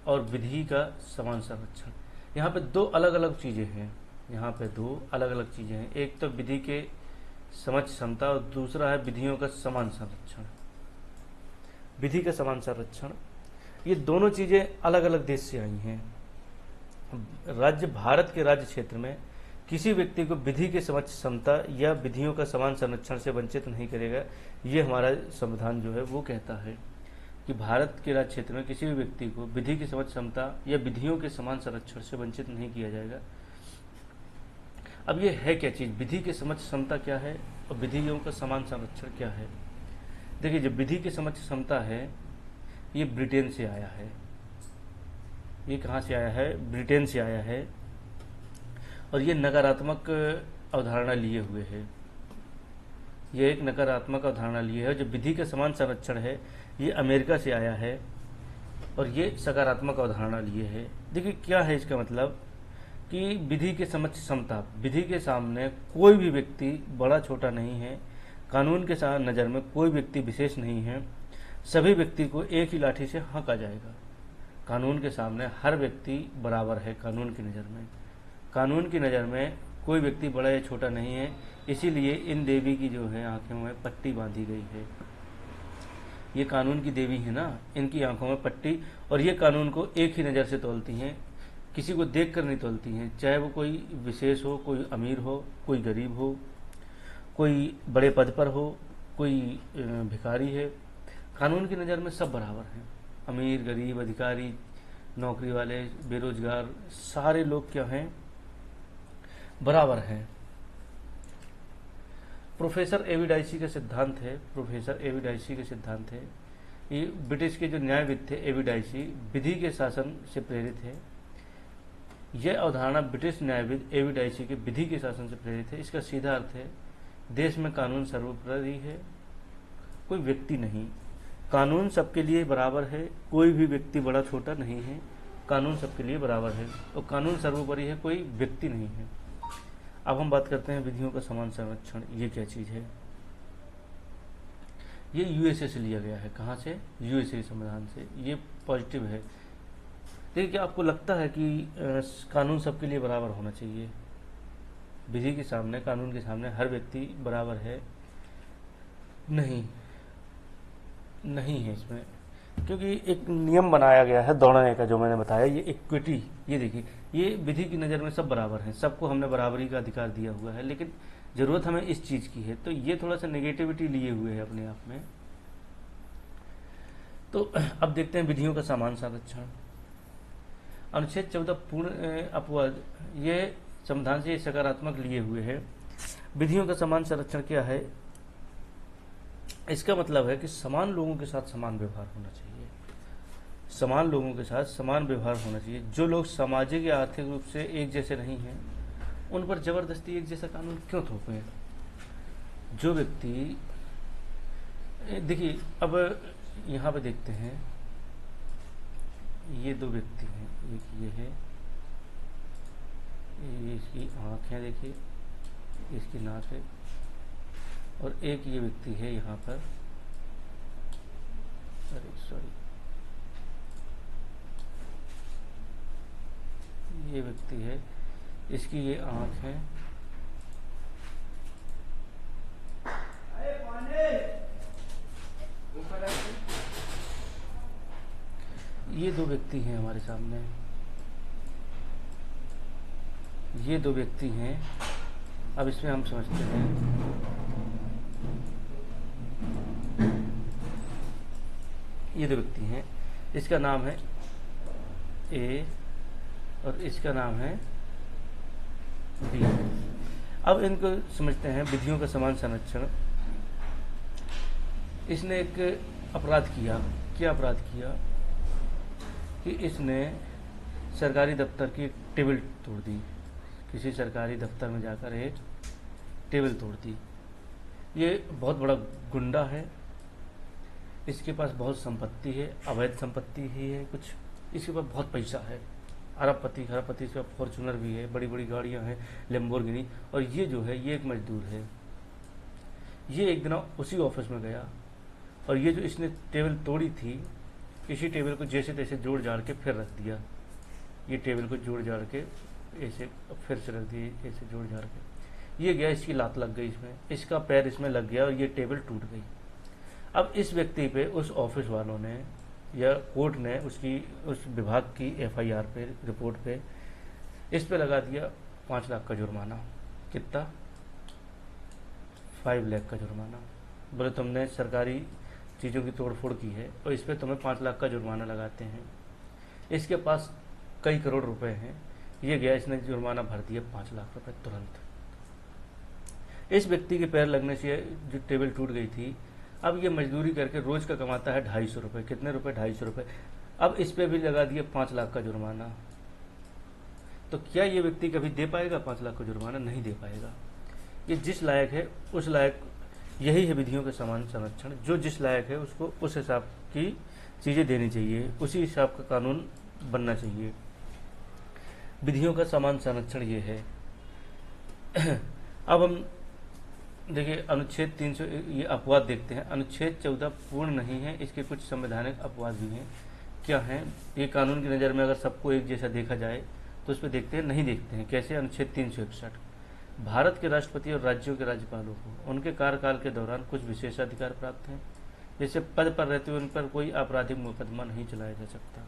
और विधि का समान संरक्षण। यहाँ पे दो अलग अलग चीज़ें हैं, यहाँ पे दो अलग अलग चीज़ें हैं। एक तो विधि के समक्ष समता और दूसरा है विधियों का समान संरक्षण। विधि का समान संरक्षण, ये दोनों चीज़ें अलग अलग देश से आई हैं। राज्य भारत के राज्य क्षेत्र में किसी व्यक्ति को विधि के समक्ष समता या विधियों का समान संरक्षण से वंचित नहीं करेगा। ये हमारा संविधान जो है वो कहता है कि भारत के राज्य क्षेत्र में किसी भी व्यक्ति को विधि की समक्ष समता या विधियों के समान संरक्षण से वंचित नहीं किया जाएगा। अब ये है क्या चीज़? विधि के समक्ष समता क्या है और विधियों का समान संरक्षण क्या है? देखिए, जो विधि के समक्ष समता है ये ब्रिटेन से आया है। ये कहाँ से आया है? ब्रिटेन से आया है। और ये नकारात्मक अवधारणा लिए हुए है। ये एक नकारात्मक अवधारणा लिए है। जो विधि का समान संरक्षण है ये अमेरिका से आया है और ये सकारात्मक अवधारणा लिए है। देखिए क्या है इसका मतलब कि विधि के समक्ष समता, विधि के सामने कोई भी व्यक्ति बड़ा छोटा नहीं है। कानून के साथ नज़र में कोई व्यक्ति विशेष नहीं है। सभी व्यक्ति को एक ही लाठी से हाँका जाएगा। कानून के सामने हर व्यक्ति बराबर है। कानून की नज़र में, कानून की नज़र में कोई व्यक्ति बड़ा या छोटा नहीं है। इसीलिए इन देवी की जो है आंखों में पट्टी बांधी गई है। ये कानून की देवी है ना, इनकी आंखों में पट्टी, और ये कानून को एक ही नज़र से तोलती हैं, किसी को देख कर नहीं तोलती हैं। चाहे वो कोई विशेष हो, कोई अमीर हो, कोई गरीब हो, कोई बड़े पद पर हो, कोई भिखारी है। कानून की नज़र में सब बराबर हैं। अमीर, गरीब, अधिकारी, नौकरी वाले, बेरोजगार, सारे लोग क्या हैं? बराबर हैं। प्रोफेसर एवी डाइसी का सिद्धांत है, प्रोफेसर एवी डाइसी के सिद्धांत है। ये ब्रिटिश के जो न्यायविद थे एवी डाइसी, विधि के शासन से प्रेरित है। यह अवधारणा ब्रिटिश न्यायविद एवी डाइसी के विधि के शासन से प्रेरित है। इसका सीधा अर्थ है देश में कानून सर्वोपरि है, कोई व्यक्ति नहीं। कानून सबके लिए बराबर है, कोई भी व्यक्ति बड़ा छोटा नहीं है। कानून सबके लिए बराबर है और कानून सर्वोपरि है, कोई व्यक्ति नहीं है। अब हम बात करते हैं विधियों का समान संरक्षण। ये क्या चीज़ है? ये यूएसए से लिया गया है। कहाँ से? यूएसए संविधान से। ये पॉजिटिव है। देखिए, क्या आपको लगता है कि कानून सबके लिए बराबर होना चाहिए? विधि के सामने, कानून के सामने हर व्यक्ति बराबर है? नहीं, नहीं है इसमें, क्योंकि एक नियम बनाया गया है दौड़ने का, जो मैंने बताया। ये इक्विटी, ये देखिए, ये विधि की नज़र में सब बराबर हैं, सबको हमने बराबरी का अधिकार दिया हुआ है, लेकिन ज़रूरत हमें इस चीज़ की है। तो ये थोड़ा सा नेगेटिविटी लिए हुए है अपने आप में। तो अब देखते हैं विधियों का समान संरक्षण। अनुच्छेद 14 पूर्ण अपवाद, ये संविधान से सकारात्मक लिए हुए है। विधियों का समान संरक्षण क्या है? इसका मतलब है कि समान लोगों के साथ समान व्यवहार होना चाहिए। समान लोगों के साथ समान व्यवहार होना चाहिए। जो लोग सामाजिक या आर्थिक रूप से एक जैसे नहीं हैं, उन पर जबरदस्ती एक जैसा कानून क्यों थोपें? जो व्यक्ति, देखिए, अब यहाँ पे देखते हैं, ये दो व्यक्ति हैं, एक ये है, ये इसकी आँख है, देखिए, इसकी नाक है, और एक ये व्यक्ति है यहाँ पर, अरे सॉरी, ये व्यक्ति है, इसकी ये आँख है, ये दो व्यक्ति हैं हमारे सामने, ये दो व्यक्ति हैं। अब इसमें हम समझते हैं, ये दो व्यक्ति हैं, इसका नाम है ए और इसका नाम है बी। अब इनको समझते हैं विधियों का समान संरक्षण। इसने एक अपराध किया। क्या अपराध किया? कि इसने सरकारी दफ्तर की टेबल तोड़ दी। किसी सरकारी दफ्तर में जाकर एक टेबल तोड़ दी। ये बहुत बड़ा गुंडा है, इसके पास बहुत संपत्ति है, अवैध संपत्ति ही है कुछ, इसके पास बहुत पैसा है, अरबपति खरबपति, इसका फॉर्चूनर भी है, बड़ी बड़ी गाड़ियां हैं, लैम्बोर्गिनी। और ये जो है ये एक मजदूर है, ये एक दिन उसी ऑफिस में गया और ये जो इसने टेबल तोड़ी थी, इसी टेबल को जैसे तैसे जोड़ जाड़ के फिर रख दिया। ये टेबल को जोड़ जाड़ के ऐसे फिर से रख दिए, ऐसे जोड़ जाड़ के। ये गया, इसकी लात लग गई इसमें, इसका पैर इसमें लग गया और ये टेबल टूट गई। अब इस व्यक्ति पे उस ऑफिस वालों ने या कोर्ट ने उस विभाग की एफआईआर पे, रिपोर्ट पे, इस पे लगा दिया 5 लाख का जुर्माना। कितना? 5 लाख का जुर्माना। बोले तुमने सरकारी चीज़ों की तोड़फोड़ की है और इस पे तुम्हें 5 लाख का जुर्माना लगाते हैं। इसके पास कई करोड़ रुपए हैं। ये गया, इसने जुर्माना भर दिया 5 लाख रुपए तुरंत। इस व्यक्ति के पैर लगने से जो टेबल टूट गई थी, अब ये मजदूरी करके रोज का कमाता है 250 रुपये। कितने रुपए? 250 रुपये। अब इस पे भी लगा दिया 5 लाख का जुर्माना। तो क्या ये व्यक्ति कभी दे पाएगा 5 लाख का जुर्माना? नहीं दे पाएगा। ये जिस लायक है उस लायक, यही है विधियों के समान संरक्षण। जो जिस लायक है उसको उस हिसाब की चीज़ें देनी चाहिए, उसी हिसाब का कानून बनना चाहिए। विधियों का समान संरक्षण ये है। अब हम देखिए अनुच्छेद 300, ये अपवाद देखते हैं। अनुच्छेद 14 पूर्ण नहीं है, इसके कुछ संवैधानिक अपवाद भी हैं। क्या हैं? ये कानून की नज़र में अगर सबको एक जैसा देखा जाए तो उस पर देखते हैं, नहीं देखते हैं। कैसे? अनुच्छेद 361, भारत के राष्ट्रपति और राज्यों के राज्यपालों को उनके कार्यकाल के दौरान कुछ विशेषाधिकार प्राप्त हैं। जैसे पद पर रहते हुए उन पर कोई आपराधिक मुकदमा नहीं चलाया जा सकता।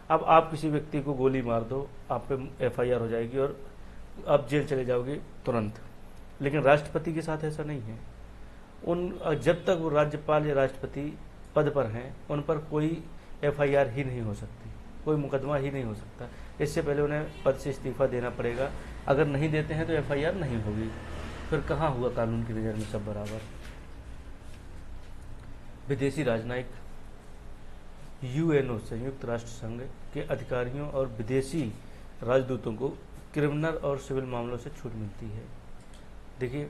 अब आप किसी व्यक्ति को गोली मार दो, आप पे एफआईआर हो जाएगी और आप जेल चले जाओगे तुरंत। लेकिन राष्ट्रपति के साथ ऐसा नहीं है। जब तक वो राज्यपाल या राष्ट्रपति पद पर हैं, उन पर कोई एफआईआर ही नहीं हो सकती, कोई मुकदमा ही नहीं हो सकता। इससे पहले उन्हें पद से इस्तीफा देना पड़ेगा। अगर नहीं देते हैं तो एफआईआर नहीं होगी। फिर कहाँ हुआ कानून की नज़र में सब बराबर? विदेशी राजनयिक, यूएनओ संयुक्त राष्ट्र संघ के अधिकारियों और विदेशी राजदूतों को क्रिमिनल और सिविल मामलों से छूट मिलती है। देखिए,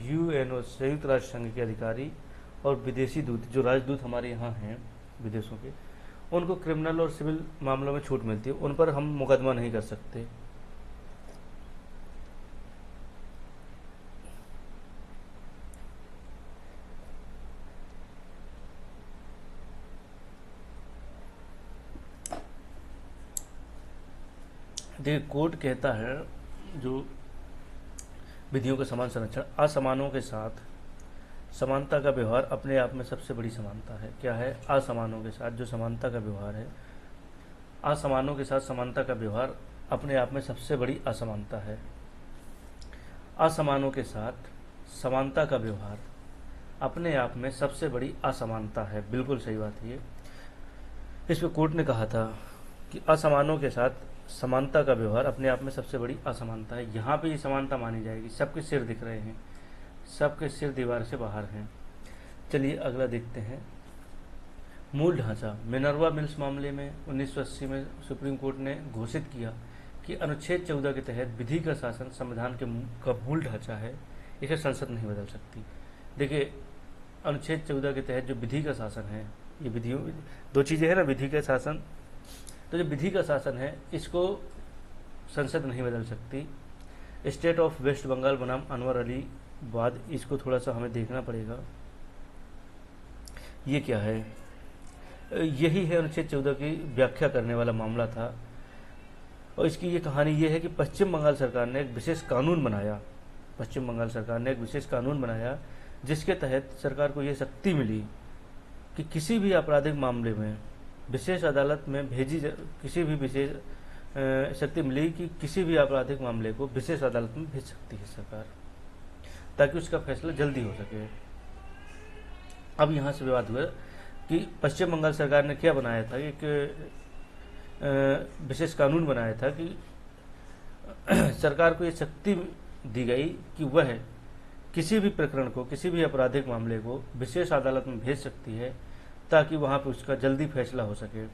यूएनओ संयुक्त राष्ट्र संघ के अधिकारी और विदेशी दूत, जो राजदूत हमारे यहाँ हैं विदेशों के, उनको क्रिमिनल और सिविल मामलों में छूट मिलती है। उन पर हम मुकदमा नहीं कर सकते। देखिए, कोर्ट कहता है जो विधियों का समान संरक्षण, असमानों के साथ समानता का व्यवहार अपने आप में सबसे बड़ी समानता है। क्या है? असमानों के साथ जो समानता का व्यवहार है, असमानों के साथ समानता का व्यवहार अपने आप में सबसे बड़ी असमानता है। असमानों के साथ समानता का व्यवहार अपने आप में सबसे बड़ी असमानता है। बिल्कुल सही बात है ये। इस पर कोर्ट ने कहा था कि असमानों के साथ समानता का व्यवहार अपने आप में सबसे बड़ी असमानता है। यहाँ पे ये समानता मानी जाएगी। सबके सिर दिख रहे हैं, सबके सिर दीवार से बाहर हैं। चलिए अगला देखते हैं। मूल ढांचा, मिनर्वा मिल्स मामले में 1980 में सुप्रीम कोर्ट ने घोषित किया कि अनुच्छेद 14 के तहत विधि का शासन संविधान का मूल ढांचा है, इसे संसद नहीं बदल सकती। देखिए, अनुच्छेद 14 के तहत जो विधि का शासन है, ये विधियों, दो चीज़ें हैं ना, विधि का शासन। तो जो विधि का शासन है इसको संसद नहीं बदल सकती। स्टेट ऑफ वेस्ट बंगाल बनाम अनवर अली वाद, इसको थोड़ा सा हमें देखना पड़ेगा। ये क्या है? यही है अनुच्छेद 14 की व्याख्या करने वाला मामला था। और इसकी ये कहानी ये है कि पश्चिम बंगाल सरकार ने एक विशेष कानून बनाया। पश्चिम बंगाल सरकार ने एक विशेष कानून बनाया जिसके तहत सरकार को ये शक्ति मिली कि किसी भी आपराधिक मामले में विशेष अदालत में किसी भी विशेष शक्ति मिली कि किसी भी आपराधिक मामले को विशेष अदालत में भेज सकती है सरकार, ताकि उसका फैसला जल्दी हो सके। अब यहाँ से विवाद हुआ कि पश्चिम बंगाल सरकार ने क्या बनाया था, एक विशेष कानून बनाया था कि सरकार को ये शक्ति दी गई कि वह किसी भी प्रकरण को, किसी भी आपराधिक मामले को विशेष अदालत में भेज सकती है ताकि वहाँ पे उसका जल्दी फैसला हो सके।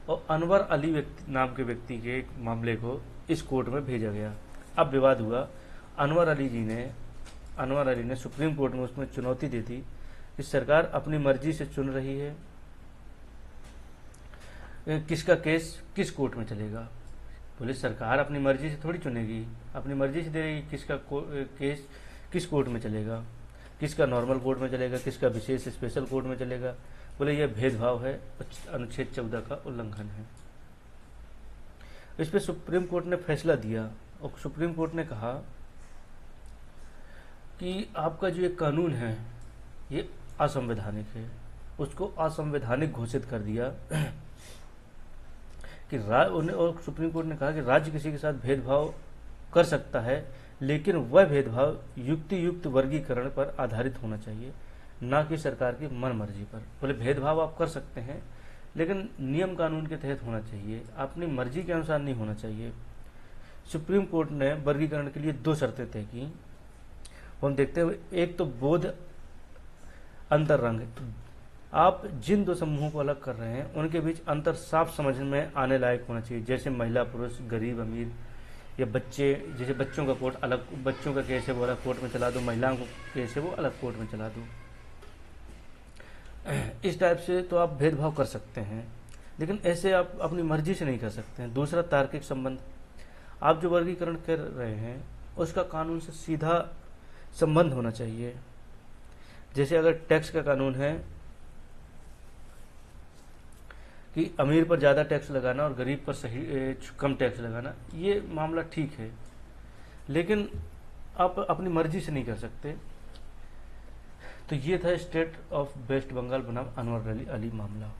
और अनवर अली नाम के व्यक्ति के एक मामले को इस कोर्ट में भेजा गया। अब विवाद हुआ, अनवर अली ने सुप्रीम कोर्ट में उसमें चुनौती दी थी कि सरकार अपनी मर्जी से चुन रही है, किसका केस किस कोर्ट में चलेगा। बोले सरकार अपनी मर्जी से थोड़ी चुनेगी, अपनी मर्जी से देगी किसका केस किस कोर्ट में चलेगा। किसका नॉर्मल कोर्ट में चलेगा, किसका विशेष स्पेशल कोर्ट में चलेगा। बोले यह भेदभाव है, अनुच्छेद 14 का उल्लंघन है। इस पर सुप्रीम कोर्ट ने फैसला दिया और सुप्रीम कोर्ट ने कहा कि आपका जो ये कानून है ये असंवैधानिक है। उसको असंवैधानिक घोषित कर दिया कि और सुप्रीम कोर्ट ने कहा कि राज्य किसी के साथ भेदभाव कर सकता है, लेकिन वह भेदभाव युक्ति वर्गीकरण पर आधारित होना चाहिए, ना कि सरकार की मन मर्जी पर। बोले भेदभाव आप कर सकते हैं, लेकिन नियम कानून के तहत होना चाहिए, अपनी मर्जी के अनुसार नहीं होना चाहिए। सुप्रीम कोर्ट ने वर्गीकरण के लिए 2 शर्तें तय की। हम देखते हैं, एक तो बोध अंतर रंग। आप जिन 2 समूहों को अलग कर रहे हैं उनके बीच अंतर साफ समझ में आने लायक होना चाहिए, जैसे महिला पुरुष, गरीब अमीर, या बच्चे। जैसे बच्चों का कोर्ट अलग, बच्चों का केस है वो अलग कोर्ट में चला दो, महिलाओं का केस है वो अलग कोर्ट में चला दो। इस टाइप से तो आप भेदभाव कर सकते हैं, लेकिन ऐसे आप अपनी मर्जी से नहीं कर सकते हैं। दूसरा, तार्किक संबंध। आप जो वर्गीकरण कर रहे हैं उसका कानून से सीधा संबंध होना चाहिए। जैसे अगर टैक्स का कानून है कि अमीर पर ज़्यादा टैक्स लगाना और गरीब पर सही कम टैक्स लगाना, ये मामला ठीक है, लेकिन आप अपनी मर्जी से नहीं कर सकते। तो ये था स्टेट ऑफ वेस्ट बंगाल बनाम अनवर अली मामला।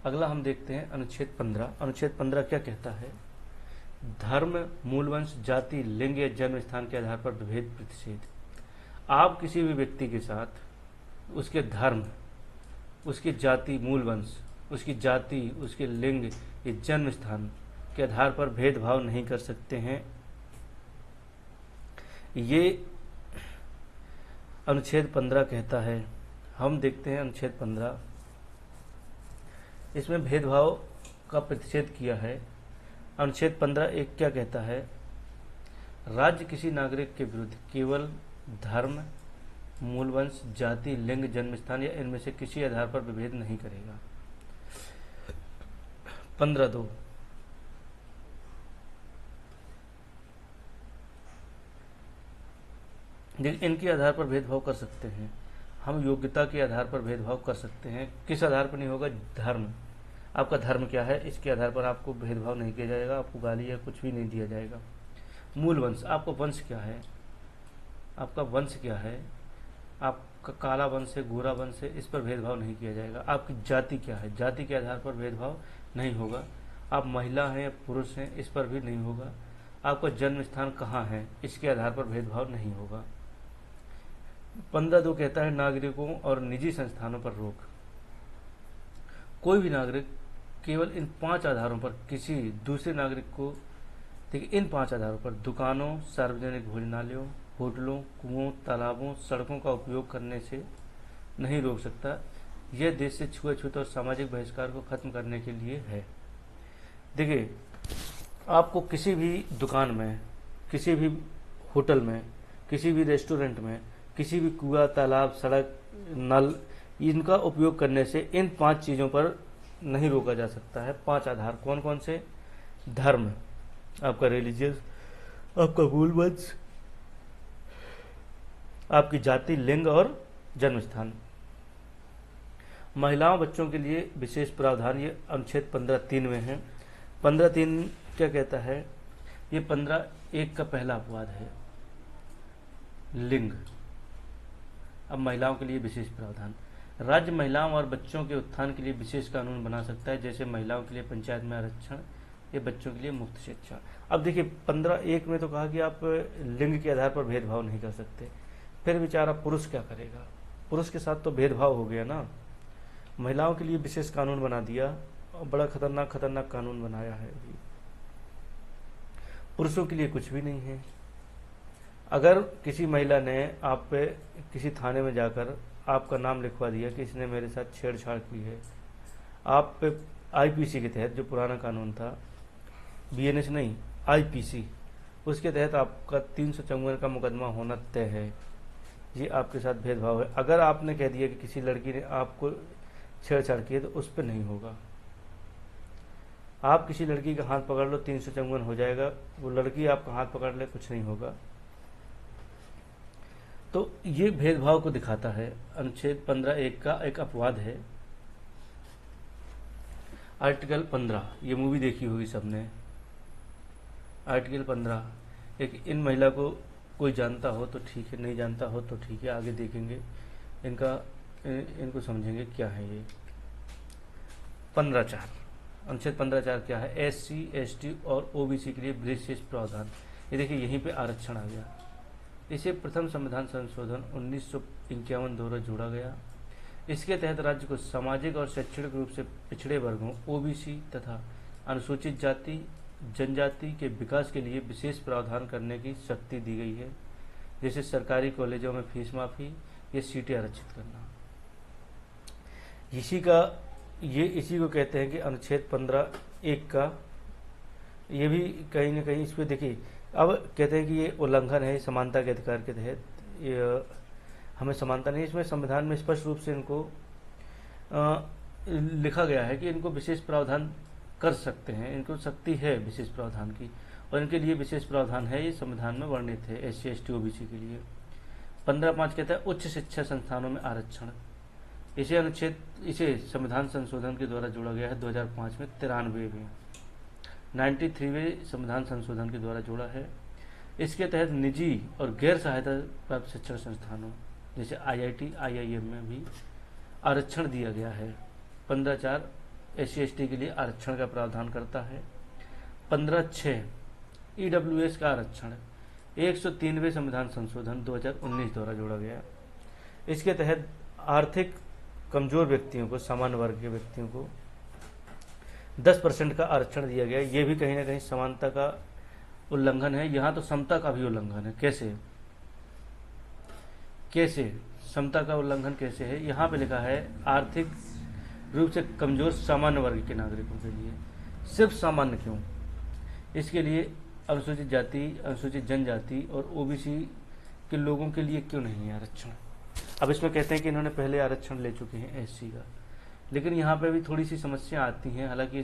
अगला हम देखते हैं अनुच्छेद 15। अनुच्छेद 15 क्या कहता है? धर्म, मूलवंश, जाति, लिंग या जन्म स्थान के आधार पर विभेद प्रतिषेध। आप किसी भी व्यक्ति के साथ उसके धर्म, उसकी जाति, मूलवंश, उसकी जाति, उसके लिंग या जन्म स्थान के आधार पर भेदभाव नहीं कर सकते हैं। ये अनुच्छेद 15 कहता है। हम देखते हैं अनुच्छेद 15, इसमें भेदभाव का प्रतिषेध किया है। अनुच्छेद 15 एक क्या कहता है? राज्य किसी नागरिक के विरुद्ध केवल धर्म, मूलवंश, जाति, लिंग, जन्म स्थान या इनमें से किसी आधार पर विभेद नहीं करेगा। 15(2) इनके आधार पर भेदभाव कर सकते हैं। हम योग्यता के आधार पर भेदभाव कर सकते हैं। किस आधार पर नहीं होगा? धर्म। आपका धर्म क्या है, इसके आधार पर आपको भेदभाव नहीं किया जाएगा, आपको गाली या कुछ भी नहीं दिया जाएगा। मूलवंश, आपका वंश क्या है, आपका वंश क्या है, आपका काला वंश है, गोरा वंश है, इस पर भेदभाव नहीं किया जाएगा। आपकी जाति क्या है, जाति के आधार पर भेदभाव नहीं होगा। आप महिला हैं या पुरुष हैं, इस पर भी नहीं होगा। आपका जन्म स्थान कहाँ है, इसके आधार पर भेदभाव नहीं होगा। 15(2) कहता है नागरिकों और निजी संस्थानों पर रोक। कोई भी नागरिक केवल इन 5 आधारों पर किसी दूसरे नागरिक को, देखिए इन 5 आधारों पर, दुकानों, सार्वजनिक भोजनालयों, होटलों, कुओं, तालाबों, सड़कों का उपयोग करने से नहीं रोक सकता। यह देश से छुआछूत और सामाजिक बहिष्कार को खत्म करने के लिए है। देखिए, आपको किसी भी दुकान में, किसी भी होटल में, किसी भी रेस्टोरेंट में, किसी भी कुआ, तालाब, सड़क, नल, इनका उपयोग करने से इन 5 चीज़ों पर नहीं रोका जा सकता है। 5 आधार कौन कौन से? धर्म, आपका रिलीजियस, आपका मूलवंश, आपकी जाति, लिंग और जन्म स्थान। महिलाओं, बच्चों के लिए विशेष प्रावधान, ये अनुच्छेद 15(3) में है। 15(3) क्या कहता है? ये 15(1) का पहला अपवाद है, लिंग। अब महिलाओं के लिए विशेष प्रावधान। राज्य महिलाओं और बच्चों के उत्थान के लिए विशेष कानून बना सकता है, जैसे महिलाओं के लिए पंचायत में आरक्षण या बच्चों के लिए मुफ्त शिक्षा। अब देखिए 15(1) में तो कहा कि आप लिंग के आधार पर भेदभाव नहीं कर सकते, फिर बेचारा पुरुष क्या करेगा? पुरुष के साथ तो भेदभाव हो गया ना। महिलाओं के लिए विशेष कानून बना दिया और बड़ा खतरनाक कानून बनाया है। पुरुषों के लिए कुछ भी नहीं है। अगर किसी महिला ने आप पे किसी थाने में जाकर आपका नाम लिखवा दिया कि इसने मेरे साथ छेड़छाड़ की है, आप पे आईपीसी के तहत, जो पुराना कानून था, बीएनएस नहीं, आईपीसी, उसके तहत आपका 354 का मुकदमा होना तय है। ये आपके साथ भेदभाव है। अगर आपने कह दिया कि किसी लड़की ने आपको छेड़छाड़ की है, तो उस पर नहीं होगा। आप किसी लड़की का हाथ पकड़ लो, 354 हो जाएगा। वो लड़की आपका हाथ पकड़ ले, कुछ नहीं होगा। तो ये भेदभाव को दिखाता है। अनुच्छेद 15(1) का एक अपवाद है। आर्टिकल 15, ये मूवी देखी होगी सबने। आर्टिकल 15 एक इन महिला को कोई जानता हो तो ठीक है, नहीं जानता हो तो ठीक है, आगे देखेंगे इनको समझेंगे क्या है ये। 15(4) अनुच्छेद 15(4) क्या है? SC, ST और OBC के लिए विशेष प्रावधान। ये देखिए यहीं पे आरक्षण आ गया। इसे प्रथम संविधान संशोधन 1951 द्वारा जोड़ा गया। इसके तहत राज्य को सामाजिक और शैक्षणिक रूप से पिछड़े वर्गों OBC तथा अनुसूचित जाति जनजाति के विकास के लिए विशेष प्रावधान करने की शक्ति दी गई है, जैसे सरकारी कॉलेजों में फीस माफी या सीटें आरक्षित करना। इसी को कहते हैं कि अनुच्छेद 15(1) का ये भी कहीं ना कहीं इस पर देखिए, अब कहते हैं कि ये उल्लंघन है समानता के अधिकार के तहत। ये हमें समानता नहीं, इसमें संविधान में स्पष्ट रूप से इनको लिखा गया है कि इनको विशेष प्रावधान कर सकते हैं, इनको शक्ति है विशेष प्रावधान की, और इनके लिए विशेष प्रावधान है, ये संविधान में वर्णित है SC, ST, OBC के लिए। 15(5) कहता है उच्च शिक्षा संस्थानों में आरक्षण। इसे संविधान संशोधन के द्वारा जोड़ा गया है 2005 में 93वें संविधान संशोधन के द्वारा जोड़ा है। इसके तहत निजी और गैर सहायता प्राप्त शिक्षण संस्थानों जैसे IIT, IIM में भी आरक्षण दिया गया है। 15(4) SC, ST के लिए आरक्षण का प्रावधान करता है। 15(6) EWS का आरक्षण 103वें संविधान संशोधन 2019 द्वारा जोड़ा गया। इसके तहत आर्थिक कमजोर व्यक्तियों को, सामान्य वर्ग के व्यक्तियों को 10% का आरक्षण दिया गया। ये भी कहीं ना कहीं समानता का उल्लंघन है। यहाँ तो समता का भी उल्लंघन है। कैसे समता का उल्लंघन कैसे है? यहाँ पे लिखा है आर्थिक रूप से कमजोर सामान्य वर्ग के नागरिकों के लिए। सिर्फ सामान्य क्यों? इसके लिए अनुसूचित जाति, अनुसूचित जनजाति और OBC के लोगों के लिए क्यों नहीं है आरक्षण? अब इसमें कहते हैं कि इन्होंने पहले आरक्षण ले चुके हैं SC का, लेकिन यहाँ पे भी थोड़ी सी समस्या आती हैं। हालांकि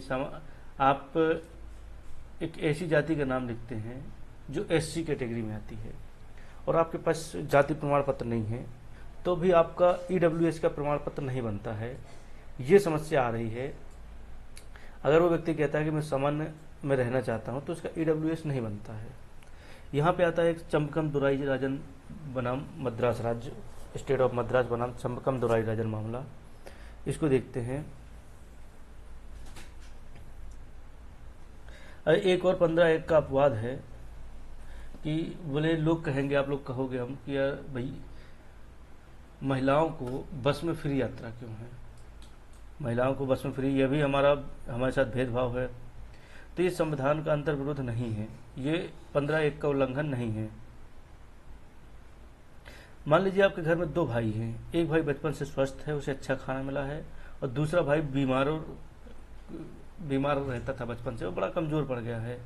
आप एक ऐसी जाति का नाम लिखते हैं जो SC कैटेगरी में आती है और आपके पास जाति प्रमाण पत्र नहीं है, तो भी आपका EWS का प्रमाण पत्र नहीं बनता है। ये समस्या आ रही है। अगर वो व्यक्ति कहता है कि मैं सामान्य में रहना चाहता हूँ तो उसका EWS नहीं बनता है। यहाँ पे आता है एक चंबकम दुराई राजन बनाम मद्रास राज्य, स्टेट ऑफ मद्रास बनाम चंबकम दुराई राजन मामला। इसको देखते हैं। एक और 15(1) का अपवाद है कि बोले लोग कहेंगे, आप लोग कहोगे हम कि यार भाई महिलाओं को बस में फ्री यात्रा क्यों है? महिलाओं को बस में फ्री, यह भी हमारे साथ भेदभाव है। तो ये संविधान का अंतर्विरोध नहीं है, ये 15(1) का उल्लंघन नहीं है। मान लीजिए आपके घर में 2 भाई हैं। एक भाई बचपन से स्वस्थ है, उसे अच्छा खाना मिला है, और दूसरा भाई बीमार रहता था बचपन से, वो बड़ा कमजोर पड़ गया है।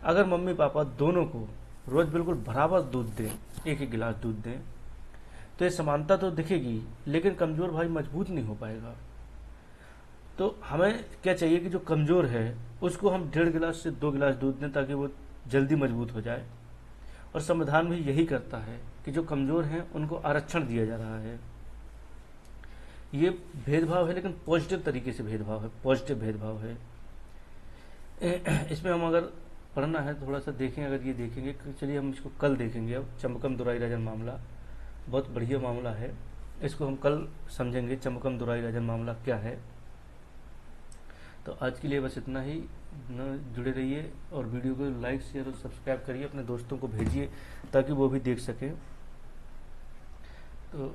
अगर मम्मी पापा दोनों को रोज बिल्कुल बराबर दूध दें, एक एक गिलास दूध दें, तो ये समानता तो दिखेगी, लेकिन कमजोर भाई मजबूत नहीं हो पाएगा। तो हमें क्या चाहिए कि जो कमजोर है उसको हम 1.5 गिलास से 2 गिलास दूध दें ताकि वो जल्दी मजबूत हो जाए। और संविधान भी यही करता है कि जो कमजोर हैं उनको आरक्षण दिया जा रहा है। ये भेदभाव है, लेकिन पॉजिटिव तरीके से भेदभाव है, पॉजिटिव भेदभाव है। इसमें हम अगर पढ़ना है थोड़ा सा देखें, अगर ये देखेंगे, चलिए हम इसको कल देखेंगे। अब चंबकम दुराई राजन मामला बहुत बढ़िया मामला है, इसको हम कल समझेंगे चंबकम दुराई राजन मामला क्या है। तो आज के लिए बस इतना ही। जुड़े रहिए और वीडियो को लाइक, शेयर और सब्सक्राइब करिए, अपने दोस्तों को भेजिए ताकि वो भी देख सकें। तो